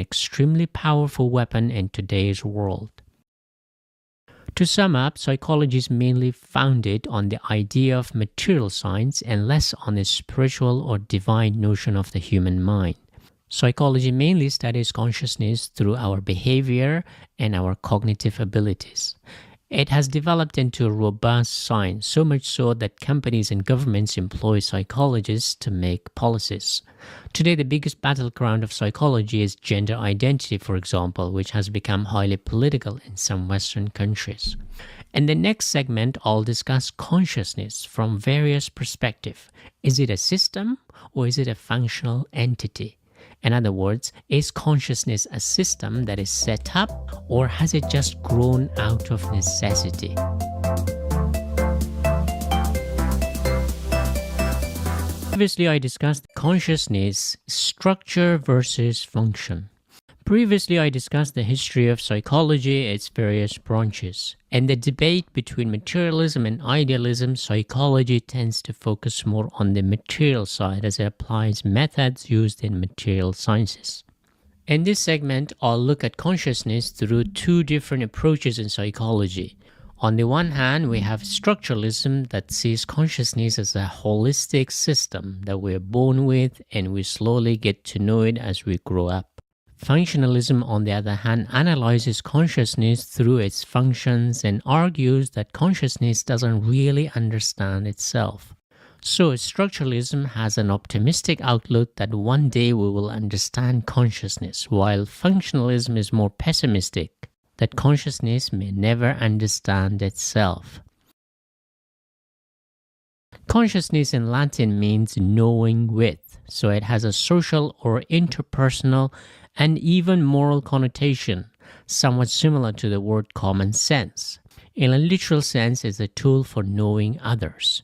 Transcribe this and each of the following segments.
extremely powerful weapon in today's world. To sum up, psychology is mainly founded on the idea of material science and less on the spiritual or divine notion of the human mind. Psychology mainly studies consciousness through our behavior and our cognitive abilities. It has developed into a robust science, so much so that companies and governments employ psychologists to make policies. Today, the biggest battleground of psychology is gender identity, for example, which has become highly political in some Western countries. In the next segment, I'll discuss consciousness from various perspectives. Is it a system or is it a functional entity? In other words, is consciousness a system that is set up, or has it just grown out of necessity? Previously, I discussed consciousness structure versus function. Previously, I discussed the history of psychology, its various branches. In the debate between materialism and idealism, psychology tends to focus more on the material side as it applies methods used in material sciences. In this segment, I'll look at consciousness through two different approaches in psychology. On the one hand, we have structuralism that sees consciousness as a holistic system that we're born with and we slowly get to know it as we grow up. Functionalism, on the other hand, analyzes consciousness through its functions and argues that consciousness doesn't really understand itself. So, structuralism has an optimistic outlook that one day we will understand consciousness, while functionalism is more pessimistic, that consciousness may never understand itself. Consciousness in Latin means knowing with, so it has a social or interpersonal and even moral connotation, somewhat similar to the word common sense. In a literal sense, it's a tool for knowing others.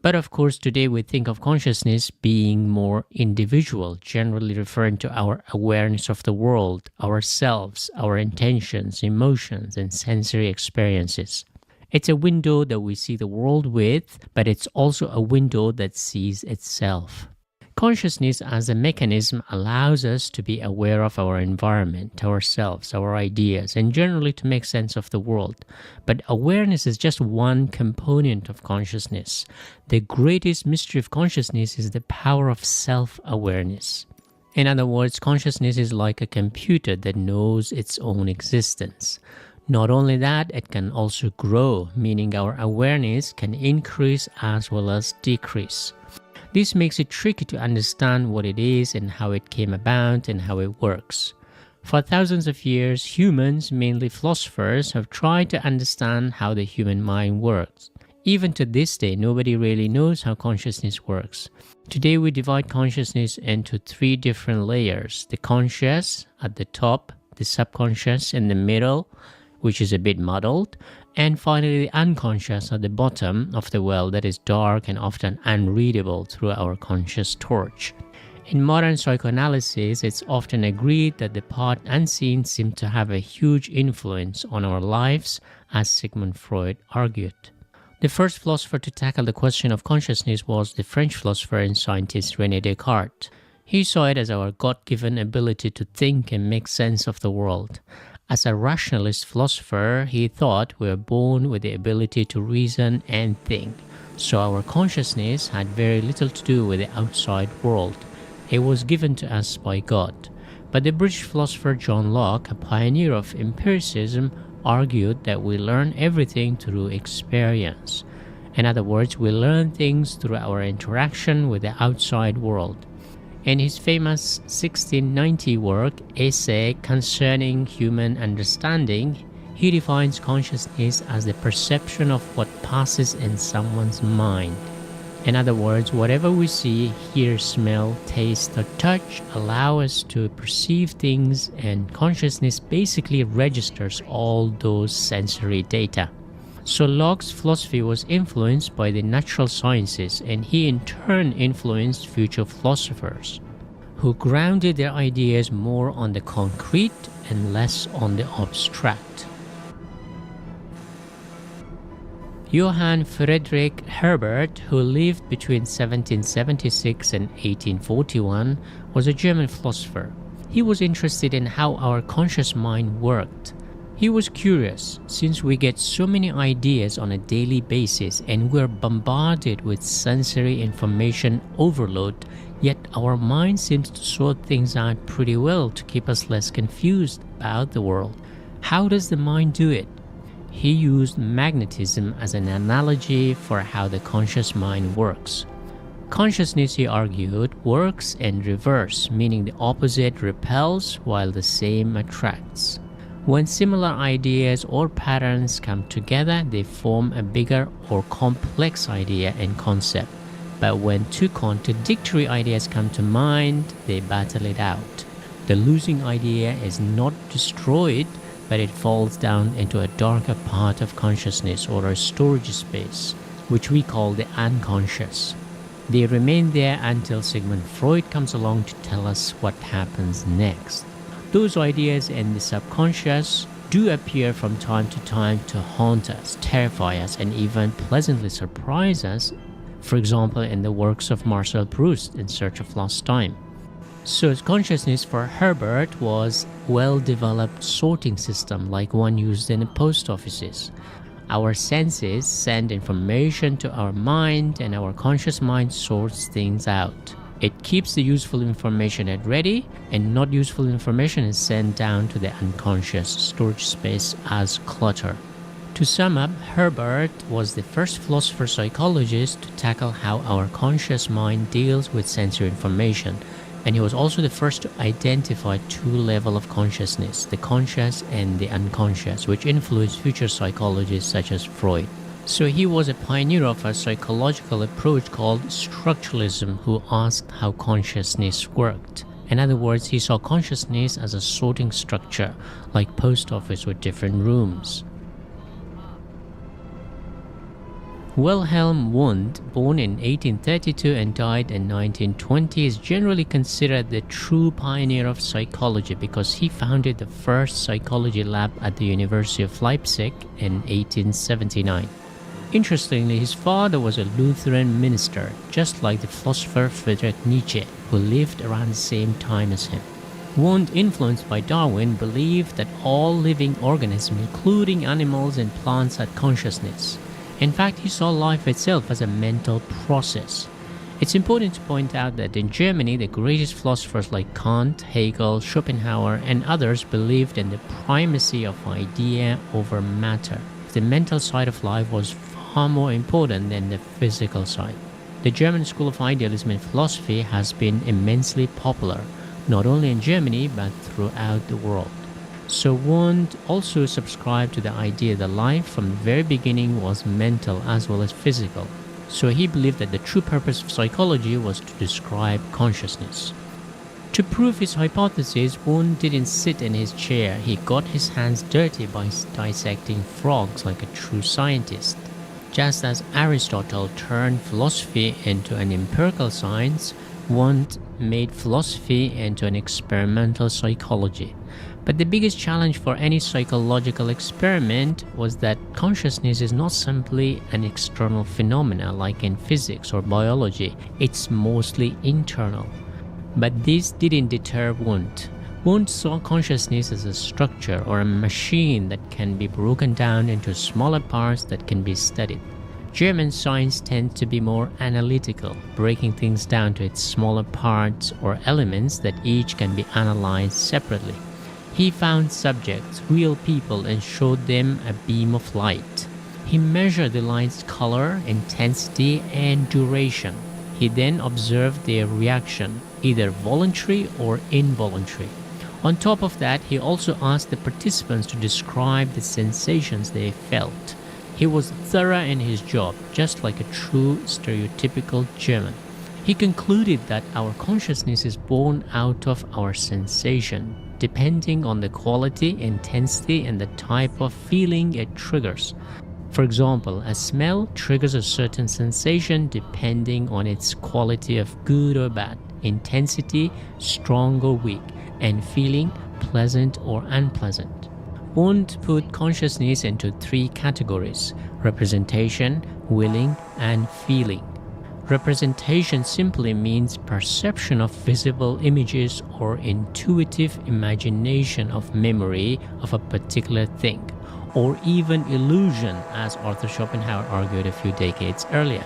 But of course, today we think of consciousness being more individual, generally referring to our awareness of the world, ourselves, our intentions, emotions, and sensory experiences. It's a window that we see the world with, but it's also a window that sees itself. Consciousness as a mechanism allows us to be aware of our environment, ourselves, our ideas, and generally to make sense of the world. But awareness is just one component of consciousness. The greatest mystery of consciousness is the power of self-awareness. In other words, consciousness is like a computer that knows its own existence. Not only that, it can also grow, meaning our awareness can increase as well as decrease. This makes it tricky to understand what it is and how it came about and how it works. For thousands of years, humans, mainly philosophers, have tried to understand how the human mind works. Even to this day, nobody really knows how consciousness works. Today, we divide consciousness into three different layers: the conscious at the top, the subconscious in the middle, which is a bit muddled, and finally the unconscious at the bottom of the well that is dark and often unreadable through our conscious torch. In modern psychoanalysis, it's often agreed that the part unseen seems to have a huge influence on our lives, as Sigmund Freud argued. The first philosopher to tackle the question of consciousness was the French philosopher and scientist René Descartes. He saw it as our God-given ability to think and make sense of the world. As a rationalist philosopher, he thought we were born with the ability to reason and think, so our consciousness had very little to do with the outside world. It was given to us by God. But the British philosopher John Locke, a pioneer of empiricism, argued that we learn everything through experience. In other words, we learn things through our interaction with the outside world. In his famous 1690 work, Essay Concerning Human Understanding, he defines consciousness as the perception of what passes in someone's mind. In other words, whatever we see, hear, smell, taste, or touch allow us to perceive things, and consciousness basically registers all those sensory data. So Locke's philosophy was influenced by the natural sciences, and he in turn influenced future philosophers, who grounded their ideas more on the concrete and less on the abstract. Johann Friedrich Herbert, who lived between 1776 and 1841, was a German philosopher. He was interested in how our conscious mind worked. He was curious, since we get so many ideas on a daily basis and we're bombarded with sensory information overload, yet our mind seems to sort things out pretty well to keep us less confused about the world. How does the mind do it? He used magnetism as an analogy for how the conscious mind works. Consciousness, he argued, works in reverse, meaning the opposite repels while the same attracts. When similar ideas or patterns come together, they form a bigger or complex idea and concept. But when two contradictory ideas come to mind, they battle it out. The losing idea is not destroyed, but it falls down into a darker part of consciousness or a storage space, which we call the unconscious. They remain there until Sigmund Freud comes along to tell us what happens next. Those ideas in the subconscious do appear from time to time to haunt us, terrify us, and even pleasantly surprise us, for example in the works of Marcel Proust, In Search of Lost Time. So consciousness for Herbert was a well-developed sorting system like one used in post offices. Our senses send information to our mind and our conscious mind sorts things out. It keeps the useful information at ready and not useful information is sent down to the unconscious storage space as clutter. To sum up, Herbert was the first philosopher psychologist to tackle how our conscious mind deals with sensory information, and he was also the first to identify two levels of consciousness, the conscious and the unconscious, which influenced future psychologists such as Freud. So he was a pioneer of a psychological approach called structuralism, who asked how consciousness worked. In other words, he saw consciousness as a sorting structure, like post office with different rooms. Wilhelm Wundt, born in 1832 and died in 1920, is generally considered the true pioneer of psychology because he founded the first psychology lab at the University of Leipzig in 1879. Interestingly, his father was a Lutheran minister, just like the philosopher Friedrich Nietzsche, who lived around the same time as him. Wundt, influenced by Darwin, believed that all living organisms, including animals and plants, had consciousness. In fact, he saw life itself as a mental process. It's important to point out that in Germany, the greatest philosophers like Kant, Hegel, Schopenhauer, and others believed in the primacy of idea over matter. The mental side of life was far more important than the physical side. The German school of idealism and philosophy has been immensely popular, not only in Germany but throughout the world. So Wundt also subscribed to the idea that life from the very beginning was mental as well as physical. So he believed that the true purpose of psychology was to describe consciousness. To prove his hypothesis, Wundt didn't sit in his chair. He got his hands dirty by dissecting frogs like a true scientist. Just as Aristotle turned philosophy into an empirical science, Wundt made philosophy into an experimental psychology. But the biggest challenge for any psychological experiment was that consciousness is not simply an external phenomena like in physics or biology, it's mostly internal. But this didn't deter Wundt. Wundt saw consciousness as a structure or a machine that can be broken down into smaller parts that can be studied. German science tends to be more analytical, breaking things down to its smaller parts or elements that each can be analyzed separately. He found subjects, real people, and showed them a beam of light. He measured the light's color, intensity, and duration. He then observed their reaction, either voluntary or involuntary. On top of that, he also asked the participants to describe the sensations they felt. He was thorough in his job, just like a true stereotypical German. He concluded that our consciousness is born out of our sensation, depending on the quality, intensity, and the type of feeling it triggers. For example, a smell triggers a certain sensation depending on its quality of good or bad, intensity, strong or weak, and feeling, pleasant or unpleasant. Wundt put consciousness into three categories: representation, willing, and feeling. Representation simply means perception of visible images or intuitive imagination of memory of a particular thing, or even illusion, as Arthur Schopenhauer argued a few decades earlier.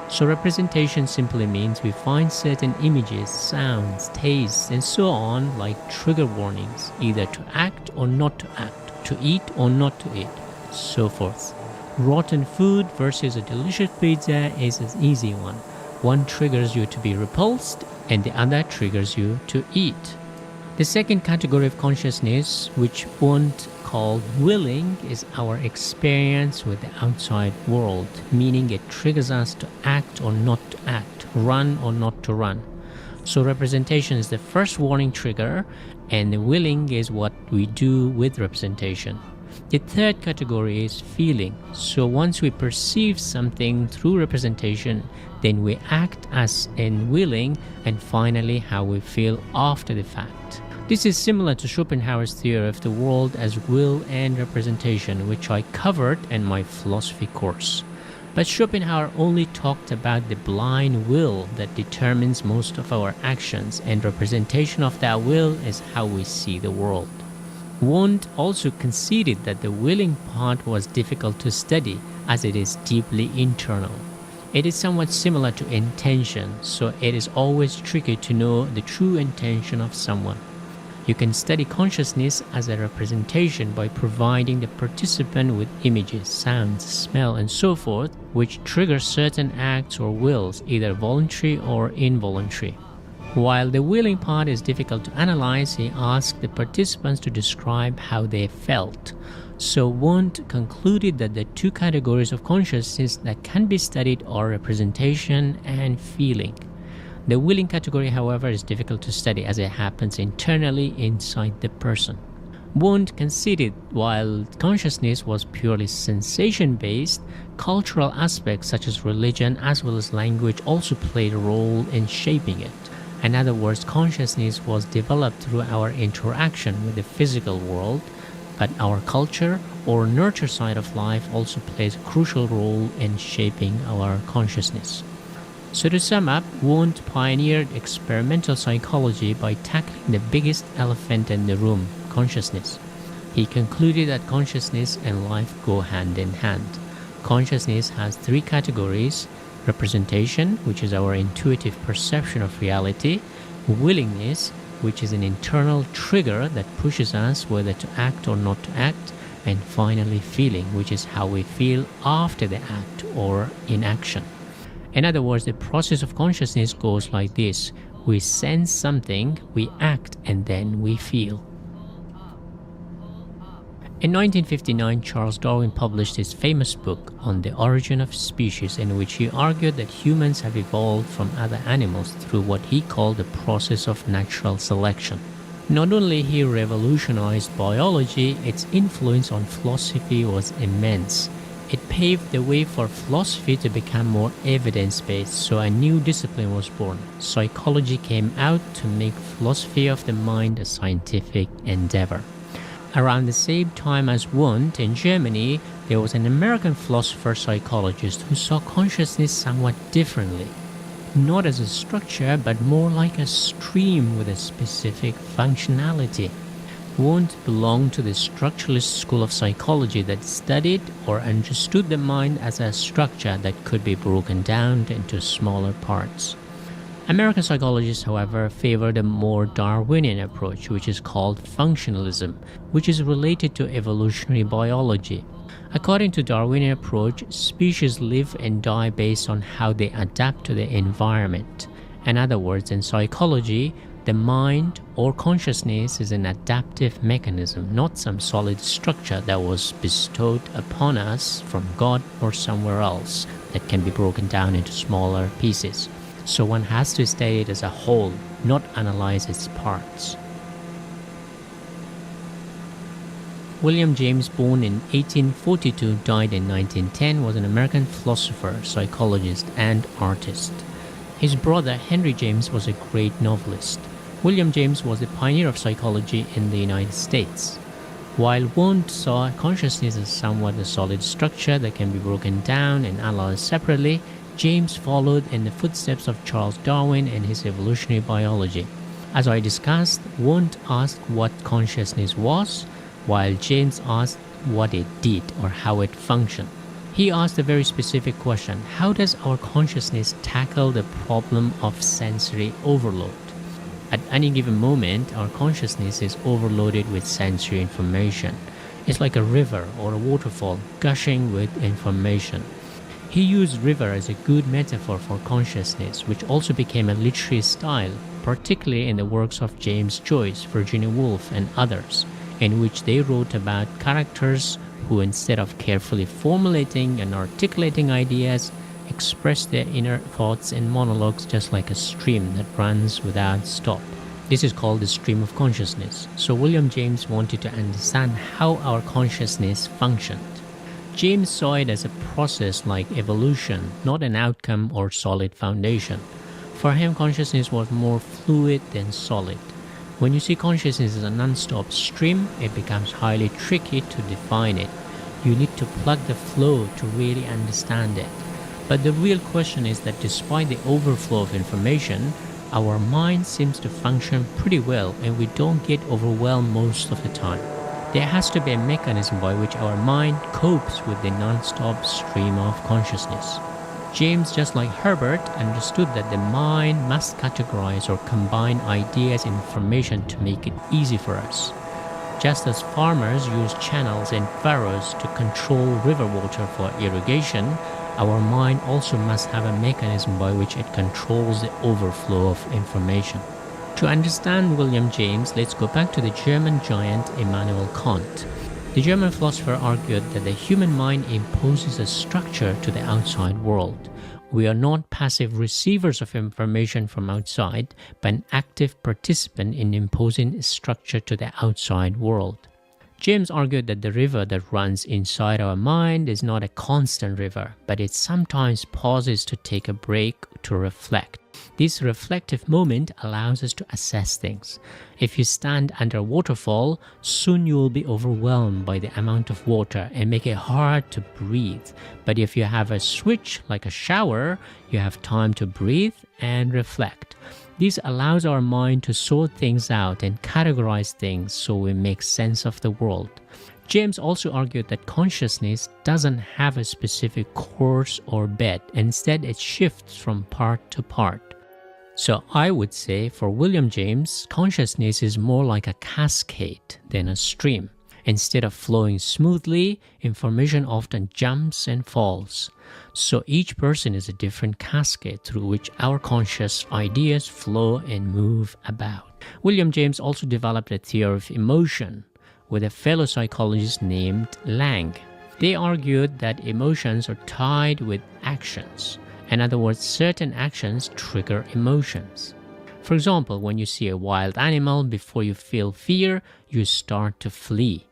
So representation simply means we find certain images, sounds, tastes, and so on like trigger warnings, either to act or not to act, to eat or not to eat, so forth. Rotten food versus a delicious pizza is an easy one. One triggers you to be repulsed and the other triggers you to eat. The second category of consciousness, which Wundt called willing, is our experience with the outside world, meaning it triggers us to act or not to act, run or not to run. So representation is the first warning trigger, and the willing is what we do with representation. The third category is feeling. So once we perceive something through representation, then we act as in willing, and finally how we feel after the fact. This is similar to Schopenhauer's theory of the world as will and representation, which I covered in my philosophy course. But Schopenhauer only talked about the blind will that determines most of our actions, and representation of that will is how we see the world. Wundt also conceded that the willing part was difficult to study as it is deeply internal. It is somewhat similar to intention, so it is always tricky to know the true intention of someone. You can study consciousness as a representation by providing the participant with images, sounds, smell, and so forth, which trigger certain acts or wills, either voluntary or involuntary. While the willing part is difficult to analyze, he asked the participants to describe how they felt. So Wundt concluded that the two categories of consciousness that can be studied are representation and feeling. The willing category, however, is difficult to study as it happens internally inside the person. Wundt conceded while consciousness was purely sensation-based, cultural aspects such as religion as well as language also played a role in shaping it. In other words, consciousness was developed through our interaction with the physical world, but our culture or nurture side of life also plays a crucial role in shaping our consciousness. So to sum up, Wundt pioneered experimental psychology by tackling the biggest elephant in the room, consciousness. He concluded that consciousness and life go hand in hand. Consciousness has three categories: representation, which is our intuitive perception of reality; willingness, which is an internal trigger that pushes us whether to act or not to act; and finally feeling, which is how we feel after the act or inaction. In other words, the process of consciousness goes like this: we sense something, we act, and then we feel. In 1959, Charles Darwin published his famous book on the origin of species, in which he argued that humans have evolved from other animals through what he called the process of natural selection. Not only he revolutionized biology, its influence on philosophy was immense. It paved the way for philosophy to become more evidence-based, so a new discipline was born. Psychology came out to make philosophy of the mind a scientific endeavor. Around the same time as Wundt, in Germany, there was an American philosopher-psychologist who saw consciousness somewhat differently. Not as a structure, but more like a stream with a specific functionality. Wundt belonged to the structuralist school of psychology that studied or understood the mind as a structure that could be broken down into smaller parts. American psychologists, however, favored a more Darwinian approach, which is called functionalism, which is related to evolutionary biology. According to Darwinian approach, species live and die based on how they adapt to the environment. In other words, in psychology, the mind or consciousness is an adaptive mechanism, not some solid structure that was bestowed upon us from God or somewhere else that can be broken down into smaller pieces. So one has to study it as a whole, not analyze its parts. William James, born in 1842, died in 1910, was an American philosopher, psychologist, and artist. His brother, Henry James, was a great novelist. William James was the pioneer of psychology in the United States. While Wundt saw consciousness as somewhat a solid structure that can be broken down and analyzed separately, James followed in the footsteps of Charles Darwin and his evolutionary biology. As I discussed, Wundt asked what consciousness was, while James asked what it did or how it functioned. He asked a very specific question: how does our consciousness tackle the problem of sensory overload? At any given moment, our consciousness is overloaded with sensory information. It's like a river or a waterfall gushing with information. He used river as a good metaphor for consciousness, which also became a literary style, particularly in the works of James Joyce, Virginia Woolf, and others, in which they wrote about characters who, instead of carefully formulating and articulating ideas, express their inner thoughts in monologues just like a stream that runs without stop. This is called the stream of consciousness. So William James wanted to understand how our consciousness functioned. James saw it as a process like evolution, not an outcome or solid foundation. For him, consciousness was more fluid than solid. When you see consciousness as a non-stop stream, it becomes highly tricky to define it. You need to plug the flow to really understand it. But the real question is that despite the overflow of information, our mind seems to function pretty well and we don't get overwhelmed most of the time. There has to be a mechanism by which our mind copes with the non-stop stream of consciousness. James, just like Herbert, understood that the mind must categorize or combine ideas and information to make it easy for us. Just as farmers use channels and furrows to control river water for irrigation, our mind also must have a mechanism by which it controls the overflow of information. To understand William James, let's go back to the German giant Immanuel Kant. The German philosopher argued that the human mind imposes a structure to the outside world. We are not passive receivers of information from outside, but an active participant in imposing a structure to the outside world. James argued that the river that runs inside our mind is not a constant river, but it sometimes pauses to take a break to reflect. This reflective moment allows us to assess things. If you stand under a waterfall, soon you will be overwhelmed by the amount of water and make it hard to breathe. But if you have a switch like a shower, you have time to breathe and reflect. This allows our mind to sort things out and categorize things so we make sense of the world. James also argued that consciousness doesn't have a specific course or bed, instead it shifts from part to part. So I would say for William James, consciousness is more like a cascade than a stream. Instead of flowing smoothly, information often jumps and falls. So each person is a different cascade through which our conscious ideas flow and move about. William James also developed a theory of emotion with a fellow psychologist named Lang. They argued that emotions are tied with actions. In other words, certain actions trigger emotions. For example, when you see a wild animal, before you feel fear, you start to flee.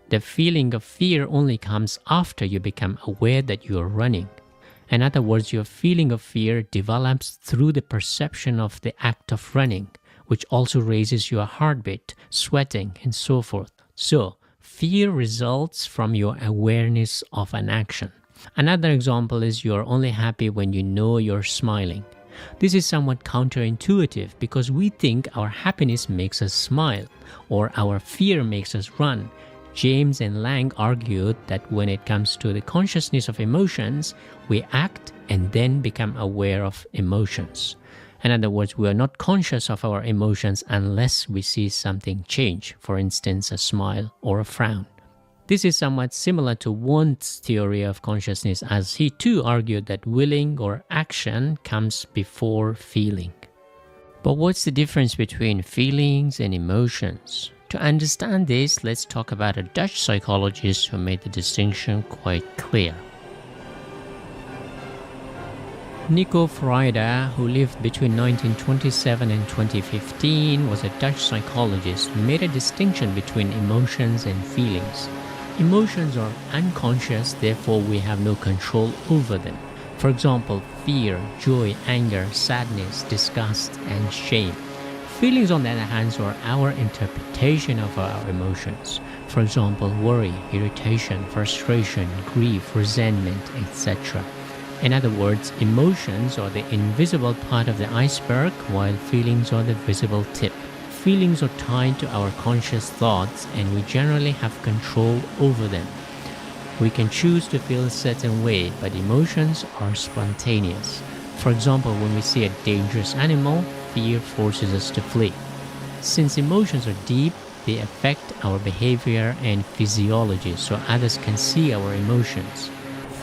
The feeling of fear only comes after you become aware that you are running. In other words, your feeling of fear develops through the perception of the act of running, which also raises your heartbeat, sweating, and so forth. So, fear results from your awareness of an action. Another example is you are only happy when you know you're smiling. This is somewhat counterintuitive because we think our happiness makes us smile or our fear makes us run. James and Lang argued that when it comes to the consciousness of emotions, we act and then become aware of emotions. In other words, we are not conscious of our emotions unless we see something change, for instance, a smile or a frown. This is somewhat similar to Wundt's theory of consciousness, as he too argued that willing or action comes before feeling. But what's the difference between feelings and emotions? To understand this, let's talk about a Dutch psychologist who made the distinction quite clear. Nico Freire, who lived between 1927 and 2015, was a Dutch psychologist who made a distinction between emotions and feelings. Emotions are unconscious, therefore we have no control over them. For example, fear, joy, anger, sadness, disgust, and shame. Feelings, on the other hand, are our interpretation of our emotions. For example, worry, irritation, frustration, grief, resentment, etc. In other words, emotions are the invisible part of the iceberg, while feelings are the visible tip. Feelings are tied to our conscious thoughts, and we generally have control over them. We can choose to feel a certain way, but emotions are spontaneous. For example, when we see a dangerous animal, fear forces us to flee. Since emotions are deep, they affect our behavior and physiology, so others can see our emotions.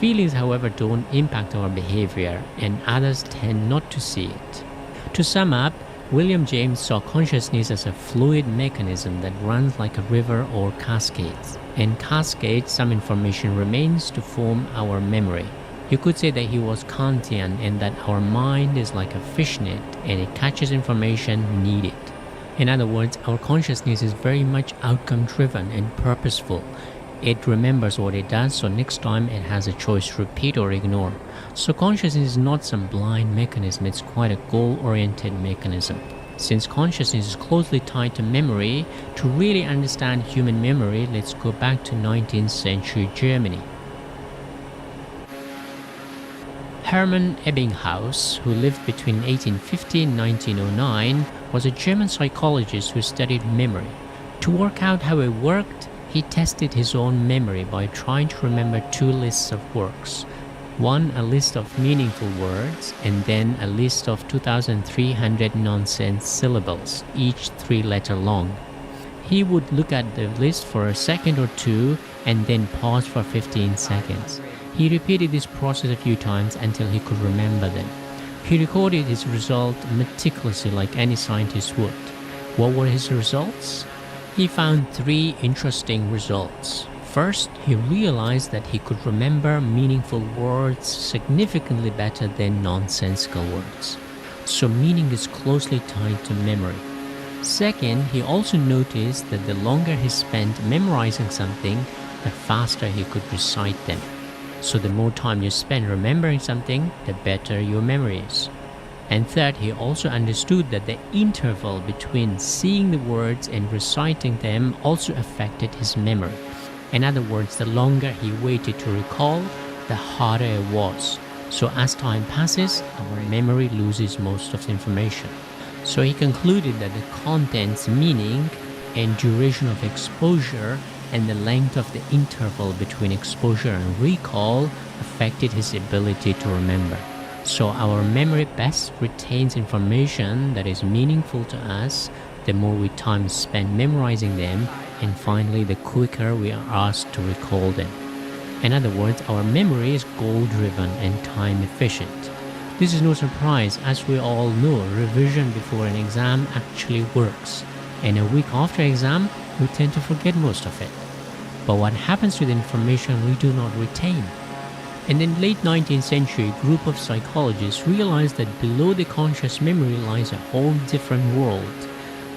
Feelings, however, don't impact our behavior, and others tend not to see it. To sum up, William James saw consciousness as a fluid mechanism that runs like a river or cascades. In cascades, some information remains to form our memory. You could say that he was Kantian and that our mind is like a fishnet and it catches information needed. In other words, our consciousness is very much outcome driven and purposeful. It remembers what it does, so next time it has a choice to repeat or ignore. So consciousness is not some blind mechanism, it's quite a goal-oriented mechanism. Since consciousness is closely tied to memory, to really understand human memory, let's go back to 19th century Germany. Hermann Ebbinghaus, who lived between 1850 and 1909, was a German psychologist who studied memory. To work out how it worked, he tested his own memory by trying to remember two lists of works. One, a list of meaningful words, and then a list of 2,300 nonsense syllables, each 3-letter long. He would look at the list for a second or two and then pause for 15 seconds. He repeated this process a few times until he could remember them. He recorded his result meticulously like any scientist would. What were his results? He found 3 interesting results. First, he realized that he could remember meaningful words significantly better than nonsensical words. So meaning is closely tied to memory. Second, he also noticed that the longer he spent memorizing something, the faster he could recite them. So the more time you spend remembering something, the better your memory is. And third, he also understood that the interval between seeing the words and reciting them also affected his memory. In other words, the longer he waited to recall, the harder it was. So as time passes, our memory loses most of the information. So he concluded that the contents, meaning, and duration of exposure and the length of the interval between exposure and recall affected his ability to remember. So our memory best retains information that is meaningful to us the more time spent memorizing them, and finally the quicker we are asked to recall them. In other words, our memory is goal-driven and time-efficient. This is no surprise, as we all know, revision before an exam actually works, and a week after exam, we tend to forget most of it. But what happens to the information we do not retain? In the late 19th century, a group of psychologists realized that below the conscious memory lies a whole different world,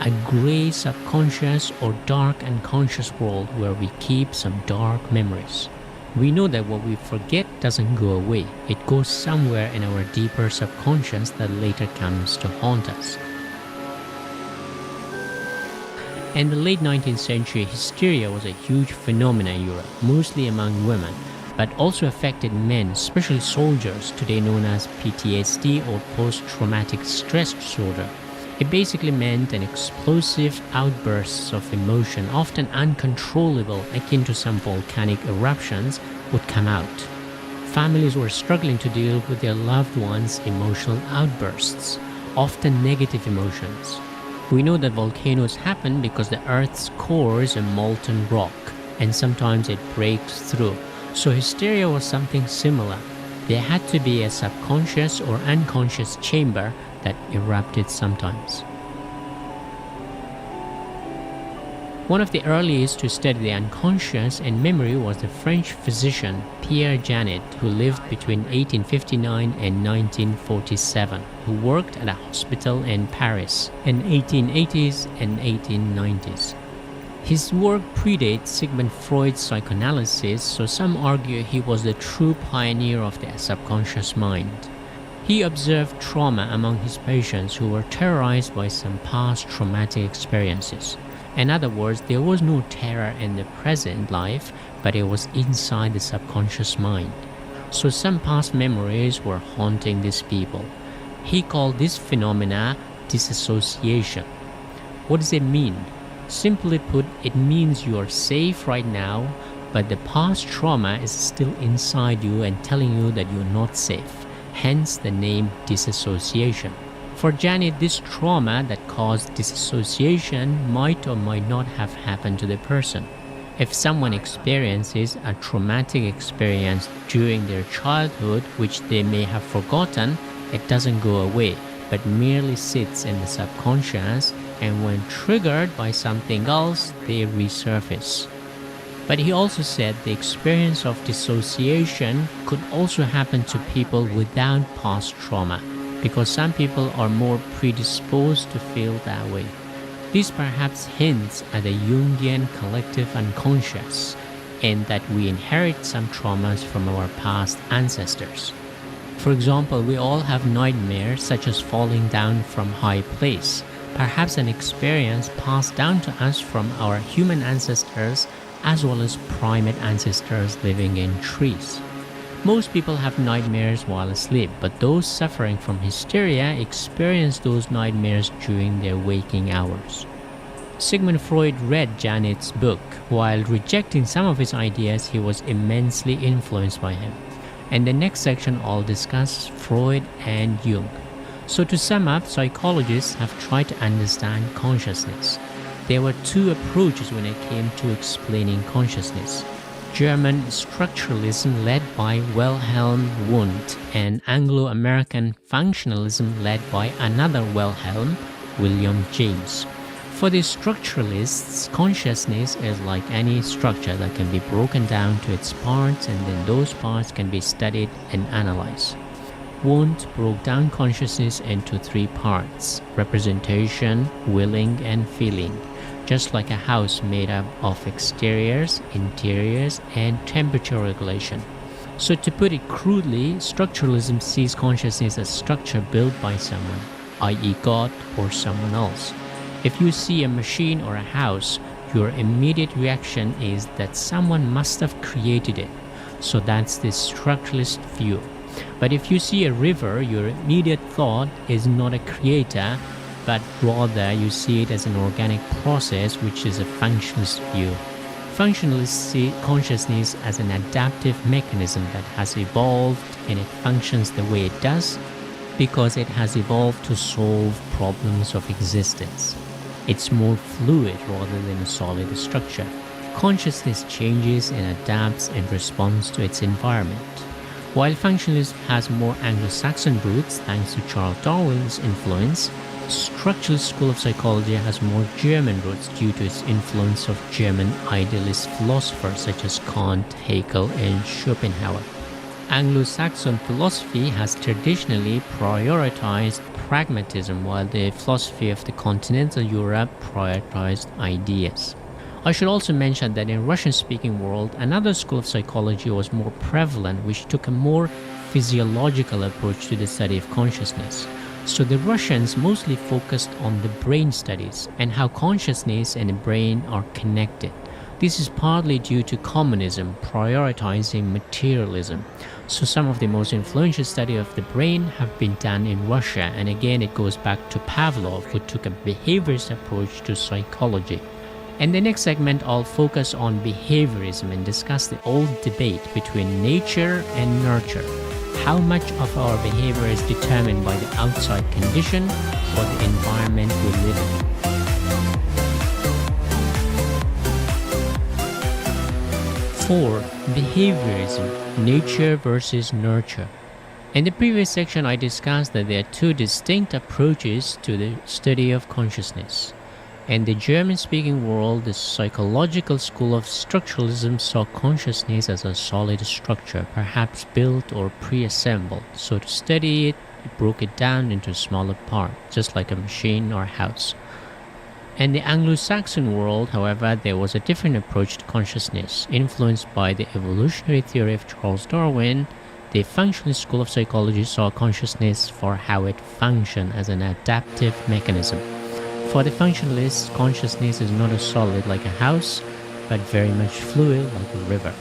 a gray subconscious or dark unconscious world where we keep some dark memories. We know that what we forget doesn't go away. It goes somewhere in our deeper subconscious that later comes to haunt us. In the late 19th century, hysteria was a huge phenomenon in Europe, mostly among women, but also affected men, especially soldiers, today known as PTSD or post-traumatic stress disorder. It basically meant an explosive outbursts of emotion, often uncontrollable, akin to some volcanic eruptions, would come out. Families were struggling to deal with their loved ones' emotional outbursts, often negative emotions. We know that volcanoes happen because the Earth's core is a molten rock, and sometimes it breaks through. So hysteria was something similar. There had to be a subconscious or unconscious chamber that erupted sometimes. One of the earliest to study the unconscious and memory was the French physician Pierre Janet, who lived between 1859 and 1947, who worked at a hospital in Paris in 1880s and 1890s. His work predates Sigmund Freud's psychoanalysis, so some argue he was the true pioneer of the subconscious mind. He observed trauma among his patients who were terrorized by some past traumatic experiences. In other words, there was no terror in the present life, but it was inside the subconscious mind. So some past memories were haunting these people. He called this phenomena disassociation. What does it mean? Simply put, it means you are safe right now, but the past trauma is still inside you and telling you that you're not safe. Hence the name disassociation. For Janet, this trauma that caused disassociation might or might not have happened to the person. If someone experiences a traumatic experience during their childhood, which they may have forgotten, it doesn't go away, but merely sits in the subconscious, and when triggered by something else, they resurface. But he also said the experience of dissociation could also happen to people without past trauma, because some people are more predisposed to feel that way. This perhaps hints at the Jungian collective unconscious, and that we inherit some traumas from our past ancestors. For example, we all have nightmares such as falling down from high place, perhaps an experience passed down to us from our human ancestors as well as primate ancestors living in trees. Most people have nightmares while asleep, but those suffering from hysteria experience those nightmares during their waking hours. Sigmund Freud read Janet's book. While rejecting some of his ideas, he was immensely influenced by him. In the next section, I'll discuss Freud and Jung. So to sum up, psychologists have tried to understand consciousness. There were two approaches when it came to explaining consciousness. German structuralism led by Wilhelm Wundt and Anglo-American functionalism led by another Wilhelm, William James. For the structuralists, consciousness is like any structure that can be broken down to its parts, and then those parts can be studied and analyzed. Wundt broke down consciousness into three parts: representation, willing, and feeling. Just like a house made up of exteriors, interiors, and temperature regulation. So to put it crudely, structuralism sees consciousness as structure built by someone, i.e. God or someone else. If you see a machine or a house, your immediate reaction is that someone must have created it. So that's the structuralist view. But if you see a river, your immediate thought is not a creator, but rather you see it as an organic process, which is a functionalist view. Functionalists see consciousness as an adaptive mechanism that has evolved, and it functions the way it does because it has evolved to solve problems of existence. It's more fluid rather than a solid structure. Consciousness changes and adapts in response to its environment. While functionalism has more Anglo-Saxon roots thanks to Charles Darwin's influence, structuralist school of psychology has more German roots due to its influence of German idealist philosophers such as Kant, Hegel, and Schopenhauer. Anglo-Saxon philosophy has traditionally prioritized pragmatism, while the philosophy of the continental Europe prioritized ideas. I should also mention that in Russian-speaking world, another school of psychology was more prevalent, which took a more physiological approach to the study of consciousness. So the Russians mostly focused on the brain studies and how consciousness and the brain are connected. This is partly due to communism prioritizing materialism. So some of the most influential study of the brain have been done in Russia, and again it goes back to Pavlov, who took a behaviorist approach to psychology. In the next segment, I'll focus on behaviorism and discuss the old debate between nature and nurture. How much of our behavior is determined by the outside condition or the environment we live in? Four, behaviorism, nature versus nurture. In the previous section, I discussed that there are two distinct approaches to the study of consciousness. In the German-speaking world, the psychological school of structuralism saw consciousness as a solid structure, perhaps built or pre-assembled. So to study it, it broke it down into smaller parts, just like a machine or a house. In the Anglo-Saxon world, however, there was a different approach to consciousness. Influenced by the evolutionary theory of Charles Darwin, the functionalist school of psychology saw consciousness for how it functioned as an adaptive mechanism. For the functionalists, consciousness is not a solid like a house, but very much fluid like a river.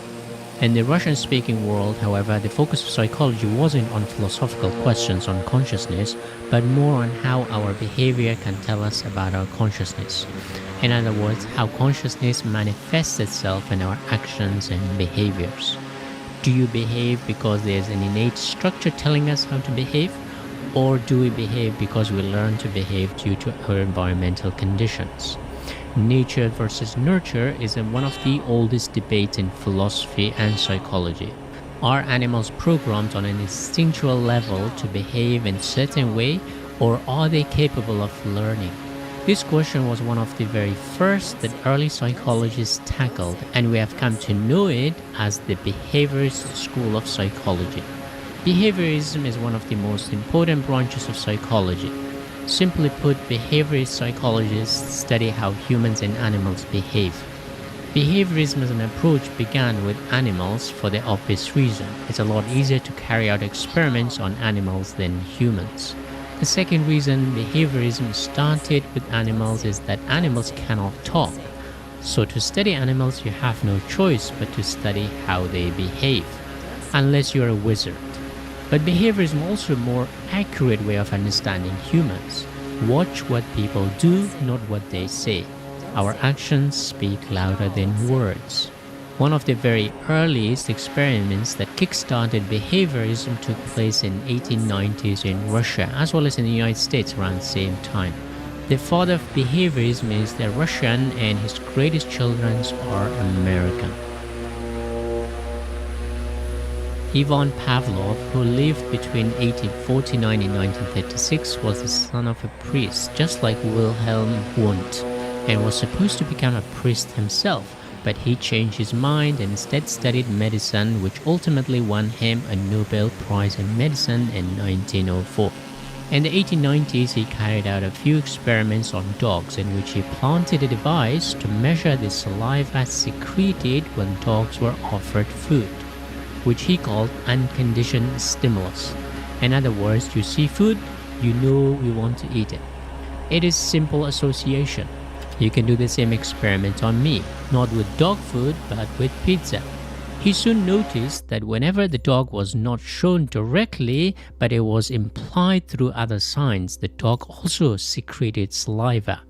In the Russian-speaking world, however, the focus of psychology wasn't on philosophical questions on consciousness, but more on how our behavior can tell us about our consciousness. In other words, how consciousness manifests itself in our actions and behaviors. Do you behave because there's an innate structure telling us how to behave? Or do we behave because we learn to behave due to our environmental conditions? Nature versus nurture is one of the oldest debates in philosophy and psychology. Are animals programmed on an instinctual level to behave in a certain way, or are they capable of learning? This question was one of the very first that early psychologists tackled, and we have come to know it as the behaviorist school of psychology. Behaviorism is one of the most important branches of psychology. Simply put, behaviorist psychologists study how humans and animals behave. Behaviorism as an approach began with animals for the obvious reason. It's a lot easier to carry out experiments on animals than humans. The second reason behaviorism started with animals is that animals cannot talk. So to study animals, you have no choice but to study how they behave, unless you're a wizard. But behaviorism is also a more accurate way of understanding humans. Watch what people do, not what they say. Our actions speak louder than words. One of the very earliest experiments that kick-started behaviorism took place in 1890s in Russia, as well as in the United States around the same time. The father of behaviorism is the Russian, and his greatest children are American. Ivan Pavlov, who lived between 1849 and 1936, was the son of a priest, just like Wilhelm Wundt, and was supposed to become a priest himself, but he changed his mind and instead studied medicine, which ultimately won him a Nobel Prize in Medicine in 1904. In the 1890s, he carried out a few experiments on dogs in which he planted a device to measure the saliva secreted when dogs were offered food, which he called unconditioned stimulus. In other words, you see food, you know you want to eat it. It is simple association. You can do the same experiment on me, not with dog food, but with pizza. He soon noticed that whenever the dog was not shown directly, but it was implied through other signs, the dog also secreted saliva.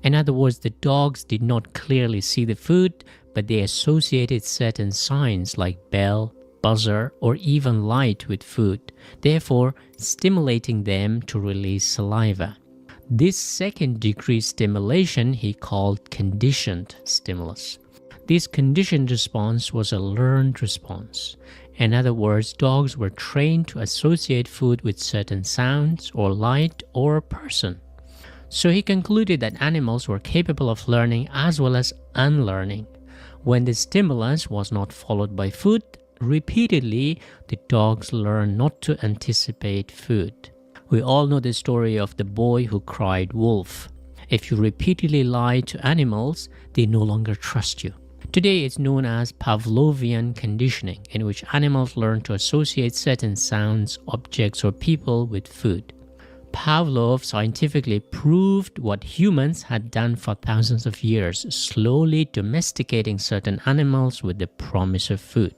In other words, the dogs did not clearly see the food, but they associated certain signs like bell, buzzer, or even light with food, therefore stimulating them to release saliva. This second-degree stimulation he called conditioned stimulus. This conditioned response was a learned response. In other words, dogs were trained to associate food with certain sounds or light or a person. So he concluded that animals were capable of learning as well as unlearning. When the stimulus was not followed by food, repeatedly, the dogs learned not to anticipate food. We all know the story of the boy who cried wolf. If you repeatedly lie to animals, they no longer trust you. Today, it's known as Pavlovian conditioning, in which animals learn to associate certain sounds, objects, or people with food. Pavlov scientifically proved what humans had done for thousands of years, slowly domesticating certain animals with the promise of food.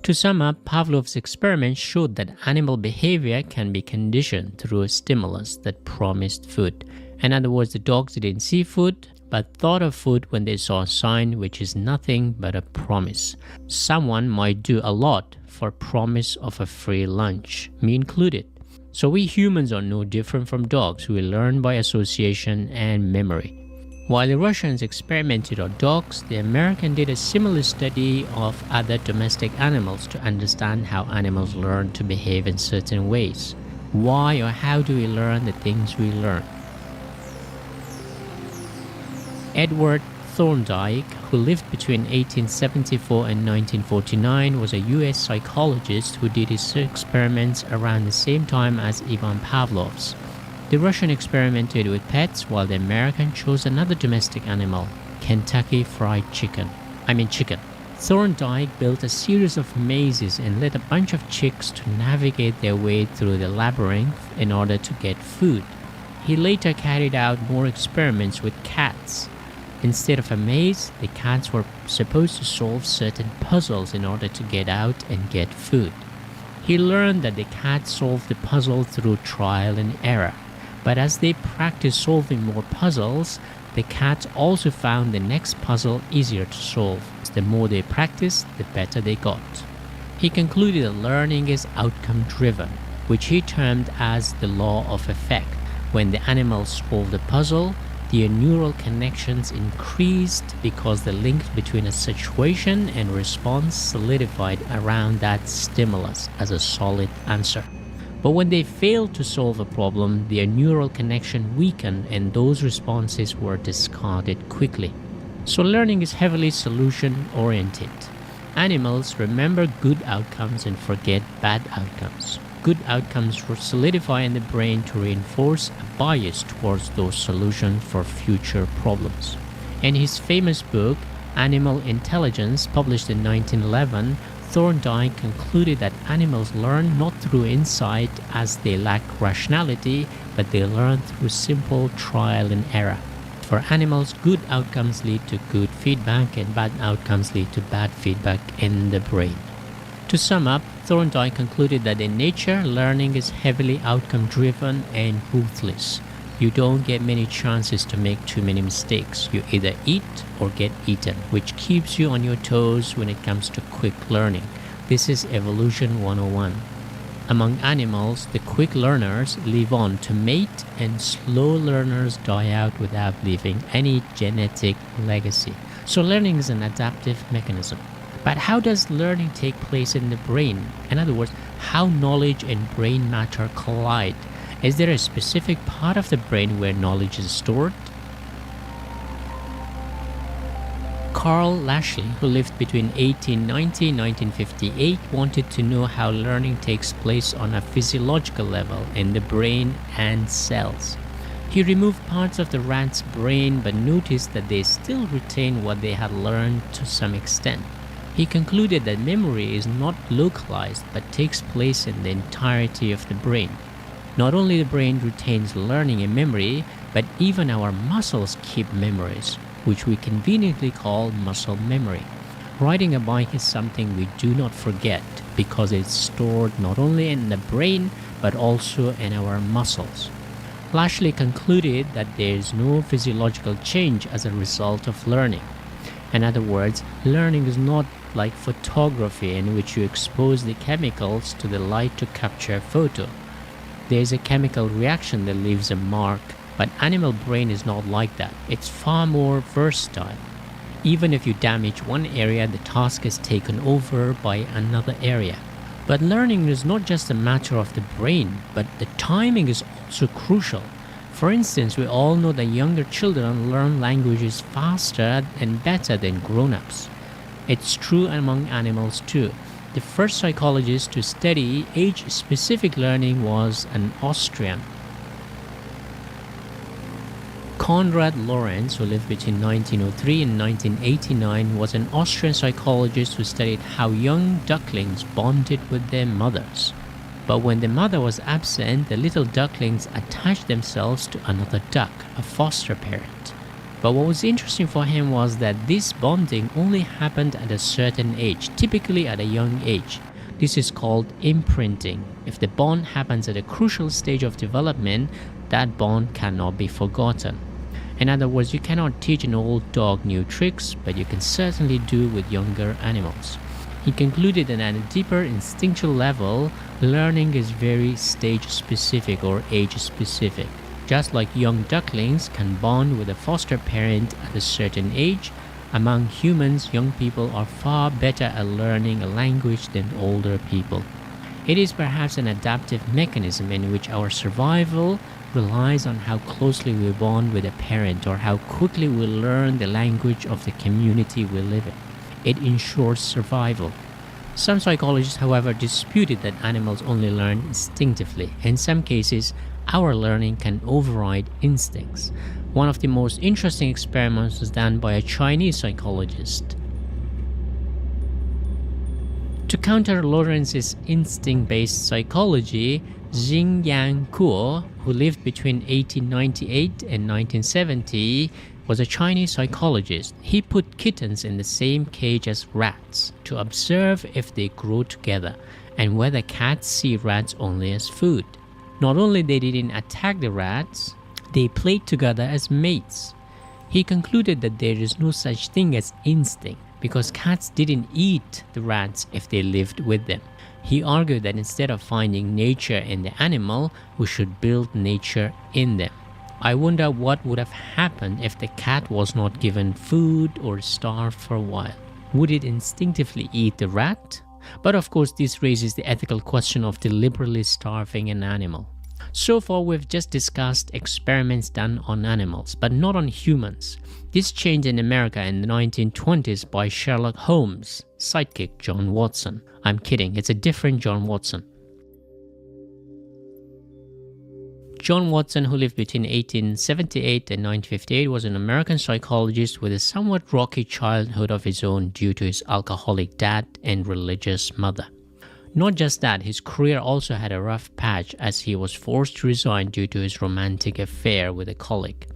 To sum up, Pavlov's experiment showed that animal behavior can be conditioned through a stimulus that promised food. In other words, the dogs didn't see food, but thought of food when they saw a sign which is nothing but a promise. Someone might do a lot for promise of a free lunch, me included. So we humans are no different from dogs who learn by association and memory. While the Russians experimented on dogs, the Americans did a similar study of other domestic animals to understand how animals learn to behave in certain ways. Why or how do we learn the things we learn? Edward Thorndike, who lived between 1874 and 1949, was a US psychologist who did his experiments around the same time as Ivan Pavlov's. The Russian experimented with pets while the American chose another domestic animal, Kentucky Fried Chicken. Chicken. Thorndike built a series of mazes and let a bunch of chicks to navigate their way through the labyrinth in order to get food. He later carried out more experiments with cats. Instead of a maze, the cats were supposed to solve certain puzzles in order to get out and get food. He learned that the cat solved the puzzle through trial and error, but as they practiced solving more puzzles, the cats also found the next puzzle easier to solve. The more they practiced, the better they got. He concluded that learning is outcome-driven, which he termed as the law of effect. When the animals solved the puzzle, their neural connections increased because the link between a situation and response solidified around that stimulus as a solid answer. But when they failed to solve a problem, their neural connection weakened and those responses were discarded quickly. So learning is heavily solution-oriented. Animals remember good outcomes and forget bad outcomes. Good outcomes solidify in the brain to reinforce a bias towards those solutions for future problems. In his famous book, Animal Intelligence, published in 1911, Thorndike concluded that animals learn not through insight as they lack rationality, but they learn through simple trial and error. For animals, good outcomes lead to good feedback and bad outcomes lead to bad feedback in the brain. To sum up, Thorndike concluded that in nature, learning is heavily outcome-driven and ruthless. You don't get many chances to make too many mistakes. You either eat or get eaten, which keeps you on your toes when it comes to quick learning. This is Evolution 101. Among animals, the quick learners live on to mate and slow learners die out without leaving any genetic legacy. So learning is an adaptive mechanism. But how does learning take place in the brain? In other words, how knowledge and brain matter collide? Is there a specific part of the brain where knowledge is stored? Carl Lashley, who lived between 1890 and 1958, wanted to know how learning takes place on a physiological level in the brain and cells. He removed parts of the rat's brain but noticed that they still retain what they had learned to some extent. He concluded that memory is not localized but takes place in the entirety of the brain. Not only the brain retains learning and memory, but even our muscles keep memories, which we conveniently call muscle memory. Riding a bike is something we do not forget because it's stored not only in the brain but also in our muscles. Lashley concluded that there is no physiological change as a result of learning. In other words, learning is not like photography in which you expose the chemicals to the light to capture a photo. There is a chemical reaction that leaves a mark, but animal brain is not like that. It's far more versatile. Even if you damage one area, the task is taken over by another area. But learning is not just a matter of the brain, but the timing is also crucial. For instance, we all know that younger children learn languages faster and better than grown-ups. It's true among animals too. The first psychologist to study age-specific learning was an Austrian. Konrad Lorenz, who lived between 1903 and 1989, was an Austrian psychologist who studied how young ducklings bonded with their mothers. But when the mother was absent, the little ducklings attached themselves to another duck, a foster parent. But what was interesting for him was that this bonding only happened at a certain age, typically at a young age. This is called imprinting. If the bond happens at a crucial stage of development, that bond cannot be forgotten. In other words, you cannot teach an old dog new tricks, but you can certainly do with younger animals. He concluded that at a deeper instinctual level, learning is very stage-specific or age-specific. Just like young ducklings can bond with a foster parent at a certain age, among humans, young people are far better at learning a language than older people. It is perhaps an adaptive mechanism in which our survival relies on how closely we bond with a parent or how quickly we learn the language of the community we live in. It ensures survival. Some psychologists, however, disputed that animals only learn instinctively. In some cases, our learning can override instincts. One of the most interesting experiments was done by a Chinese psychologist. To counter Lorenz's instinct-based psychology, Xingyang Kuo, who lived between 1898 and 1970, was a Chinese psychologist. He put kittens in the same cage as rats to observe if they grow together and whether cats see rats only as food. Not only they didn't attack the rats, they played together as mates. He concluded that there is no such thing as instinct because cats didn't eat the rats if they lived with them. He argued that instead of finding nature in the animal, we should build nature in them. I wonder what would have happened if the cat was not given food or starved for a while. Would it instinctively eat the rat? But of course, this raises the ethical question of deliberately starving an animal. So far, we've just discussed experiments done on animals, but not on humans. This changed in America in the 1920s by Sherlock Holmes' sidekick John Watson. I'm kidding, it's a different John Watson. John Watson, who lived between 1878 and 1958, was an American psychologist with a somewhat rocky childhood of his own due to his alcoholic dad and religious mother. Not just that, his career also had a rough patch as he was forced to resign due to his romantic affair with a colleague.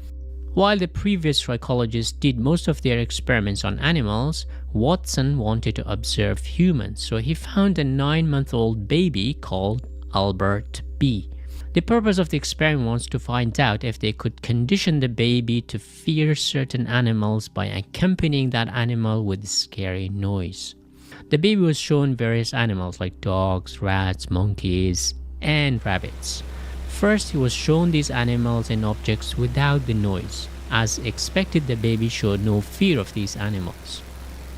While the previous psychologists did most of their experiments on animals, Watson wanted to observe humans, so he found a 9-month-old baby called Albert B. The purpose of the experiment was to find out if they could condition the baby to fear certain animals by accompanying that animal with scary noise. The baby was shown various animals like dogs, rats, monkeys, and rabbits. First, he was shown these animals and objects without the noise. As expected, the baby showed no fear of these animals.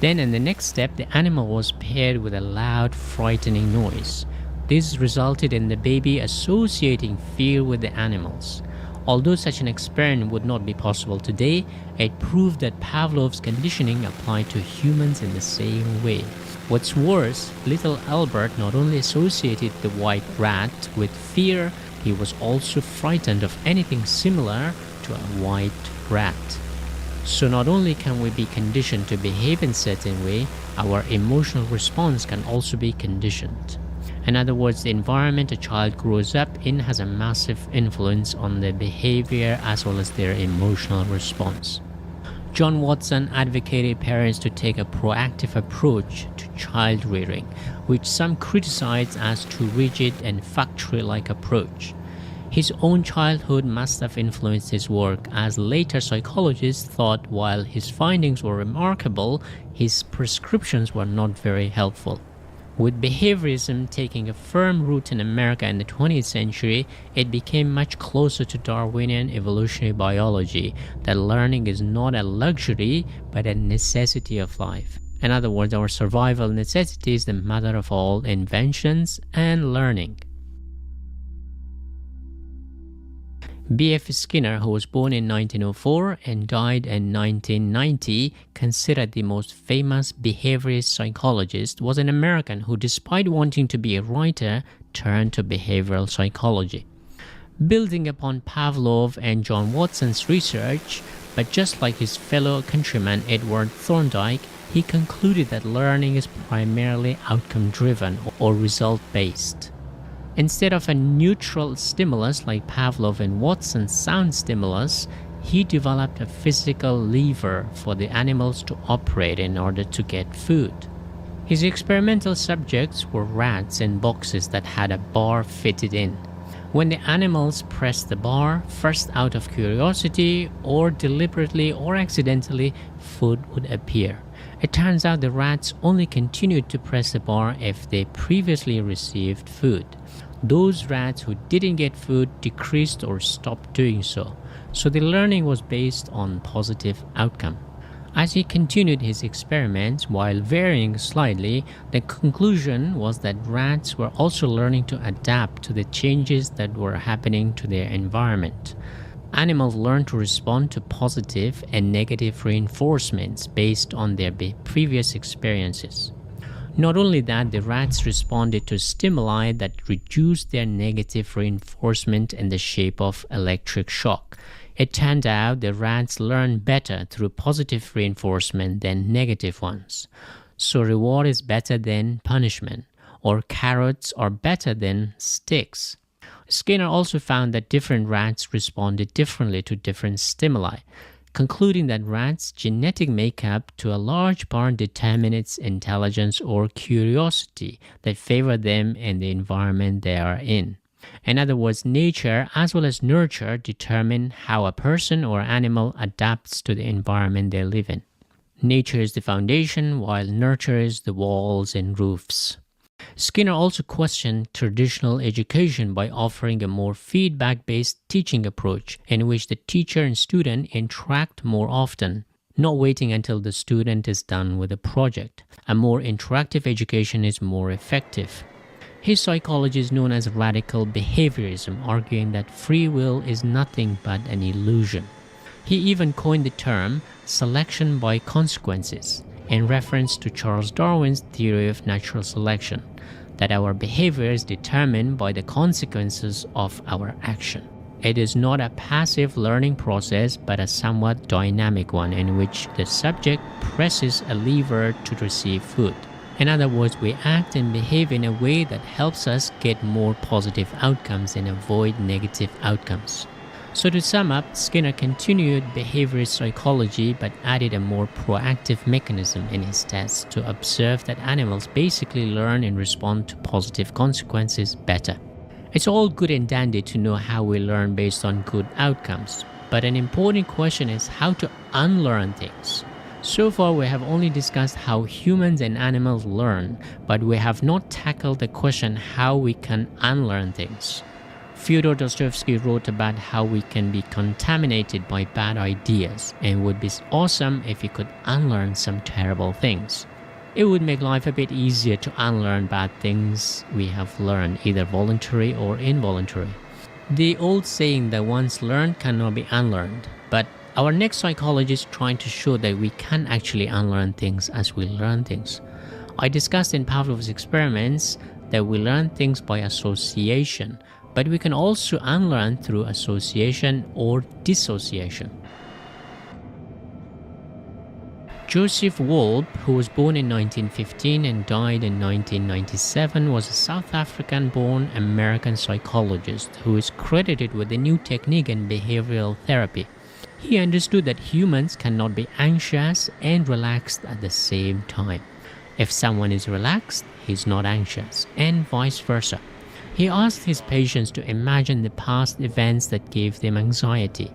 Then in the next step, the animal was paired with a loud, frightening noise. This resulted in the baby associating fear with the animals. Although such an experiment would not be possible today, it proved that Pavlov's conditioning applied to humans in the same way. What's worse, little Albert not only associated the white rat with fear, he was also frightened of anything similar to a white rat. So not only can we be conditioned to behave in a certain way, our emotional response can also be conditioned. In other words, the environment a child grows up in has a massive influence on their behavior as well as their emotional response. John Watson advocated parents to take a proactive approach to child rearing, which some criticize as too rigid and factory-like approach. His own childhood must have influenced his work, as later psychologists thought while his findings were remarkable, his prescriptions were not very helpful. With behaviorism taking a firm root in America in the 20th century, it became much closer to Darwinian evolutionary biology that learning is not a luxury but a necessity of life. In other words, our survival necessity is the mother of all inventions and learning. B.F. Skinner, who was born in 1904 and died in 1990, considered the most famous behaviorist psychologist, was an American who, despite wanting to be a writer, turned to behavioral psychology. Building upon Pavlov and John Watson's research, but just like his fellow countryman Edward Thorndike, he concluded that learning is primarily outcome-driven or result-based. Instead of a neutral stimulus like Pavlov and Watson's sound stimulus, he developed a physical lever for the animals to operate in order to get food. His experimental subjects were rats in boxes that had a bar fitted in. When the animals pressed the bar, first out of curiosity or deliberately or accidentally, food would appear. It turns out the rats only continued to press the bar if they previously received food. Those rats who didn't get food decreased or stopped doing so. So the learning was based on positive outcome. As he continued his experiments, while varying slightly, the conclusion was that rats were also learning to adapt to the changes that were happening to their environment. Animals learn to respond to positive and negative reinforcements based on their previous experiences. Not only that, the rats responded to stimuli that reduced their negative reinforcement in the shape of electric shock. It turned out the rats learned better through positive reinforcement than negative ones. So reward is better than punishment, or carrots are better than sticks. Skinner also found that different rats responded differently to different stimuli, concluding that rats' genetic makeup to a large part determine its intelligence or curiosity that favor them and the environment they are in. In other words, nature as well as nurture determine how a person or animal adapts to the environment they live in. Nature is the foundation, while nurture is the walls and roofs. Skinner also questioned traditional education by offering a more feedback-based teaching approach in which the teacher and student interact more often, not waiting until the student is done with a project. A more interactive education is more effective. His psychology is known as radical behaviorism, arguing that free will is nothing but an illusion. He even coined the term selection by consequences in reference to Charles Darwin's theory of natural selection, that our behavior is determined by the consequences of our action. It is not a passive learning process but a somewhat dynamic one in which the subject presses a lever to receive food. In other words, we act and behave in a way that helps us get more positive outcomes and avoid negative outcomes. So to sum up, Skinner continued behaviorist psychology but added a more proactive mechanism in his tests to observe that animals basically learn and respond to positive consequences better. It's all good and dandy to know how we learn based on good outcomes, but an important question is how to unlearn things. So far, we have only discussed how humans and animals learn, but we have not tackled the question how we can unlearn things. Fyodor Dostoevsky wrote about how we can be contaminated by bad ideas, and it would be awesome if we could unlearn some terrible things. It would make life a bit easier to unlearn bad things we have learned, either voluntary or involuntary. The old saying that once learned cannot be unlearned, but our next psychology is trying to show that we can actually unlearn things as we learn things. I discussed in Pavlov's experiments that we learn things by association, but we can also unlearn through association or dissociation. Joseph Wolpe, who was born in 1915 and died in 1997, was a South African-born American psychologist who is credited with a new technique in behavioral therapy. He understood that humans cannot be anxious and relaxed at the same time. If someone is relaxed, he's not anxious, and vice versa. He asked his patients to imagine the past events that gave them anxiety.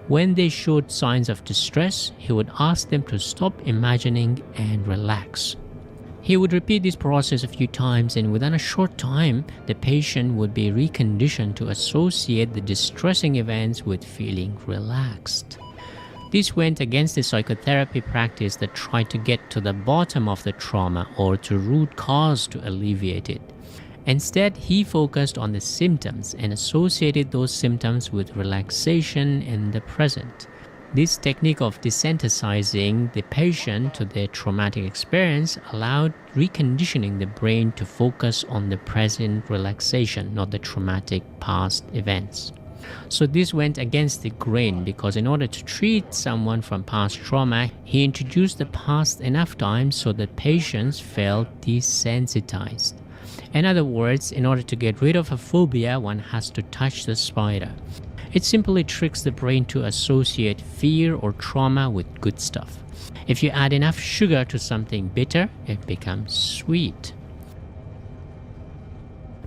When they showed signs of distress, he would ask them to stop imagining and relax. He would repeat this process a few times, and within a short time, the patient would be reconditioned to associate the distressing events with feeling relaxed. This went against the psychotherapy practice that tried to get to the bottom of the trauma or to root cause to alleviate it. Instead, he focused on the symptoms and associated those symptoms with relaxation in the present. This technique of desensitizing the patient to their traumatic experience allowed reconditioning the brain to focus on the present relaxation, not the traumatic past events. So this went against the grain because in order to treat someone from past trauma, he introduced the past enough times so that patients felt desensitized. In other words, in order to get rid of a phobia, one has to touch the spider. It simply tricks the brain to associate fear or trauma with good stuff. If you add enough sugar to something bitter, it becomes sweet.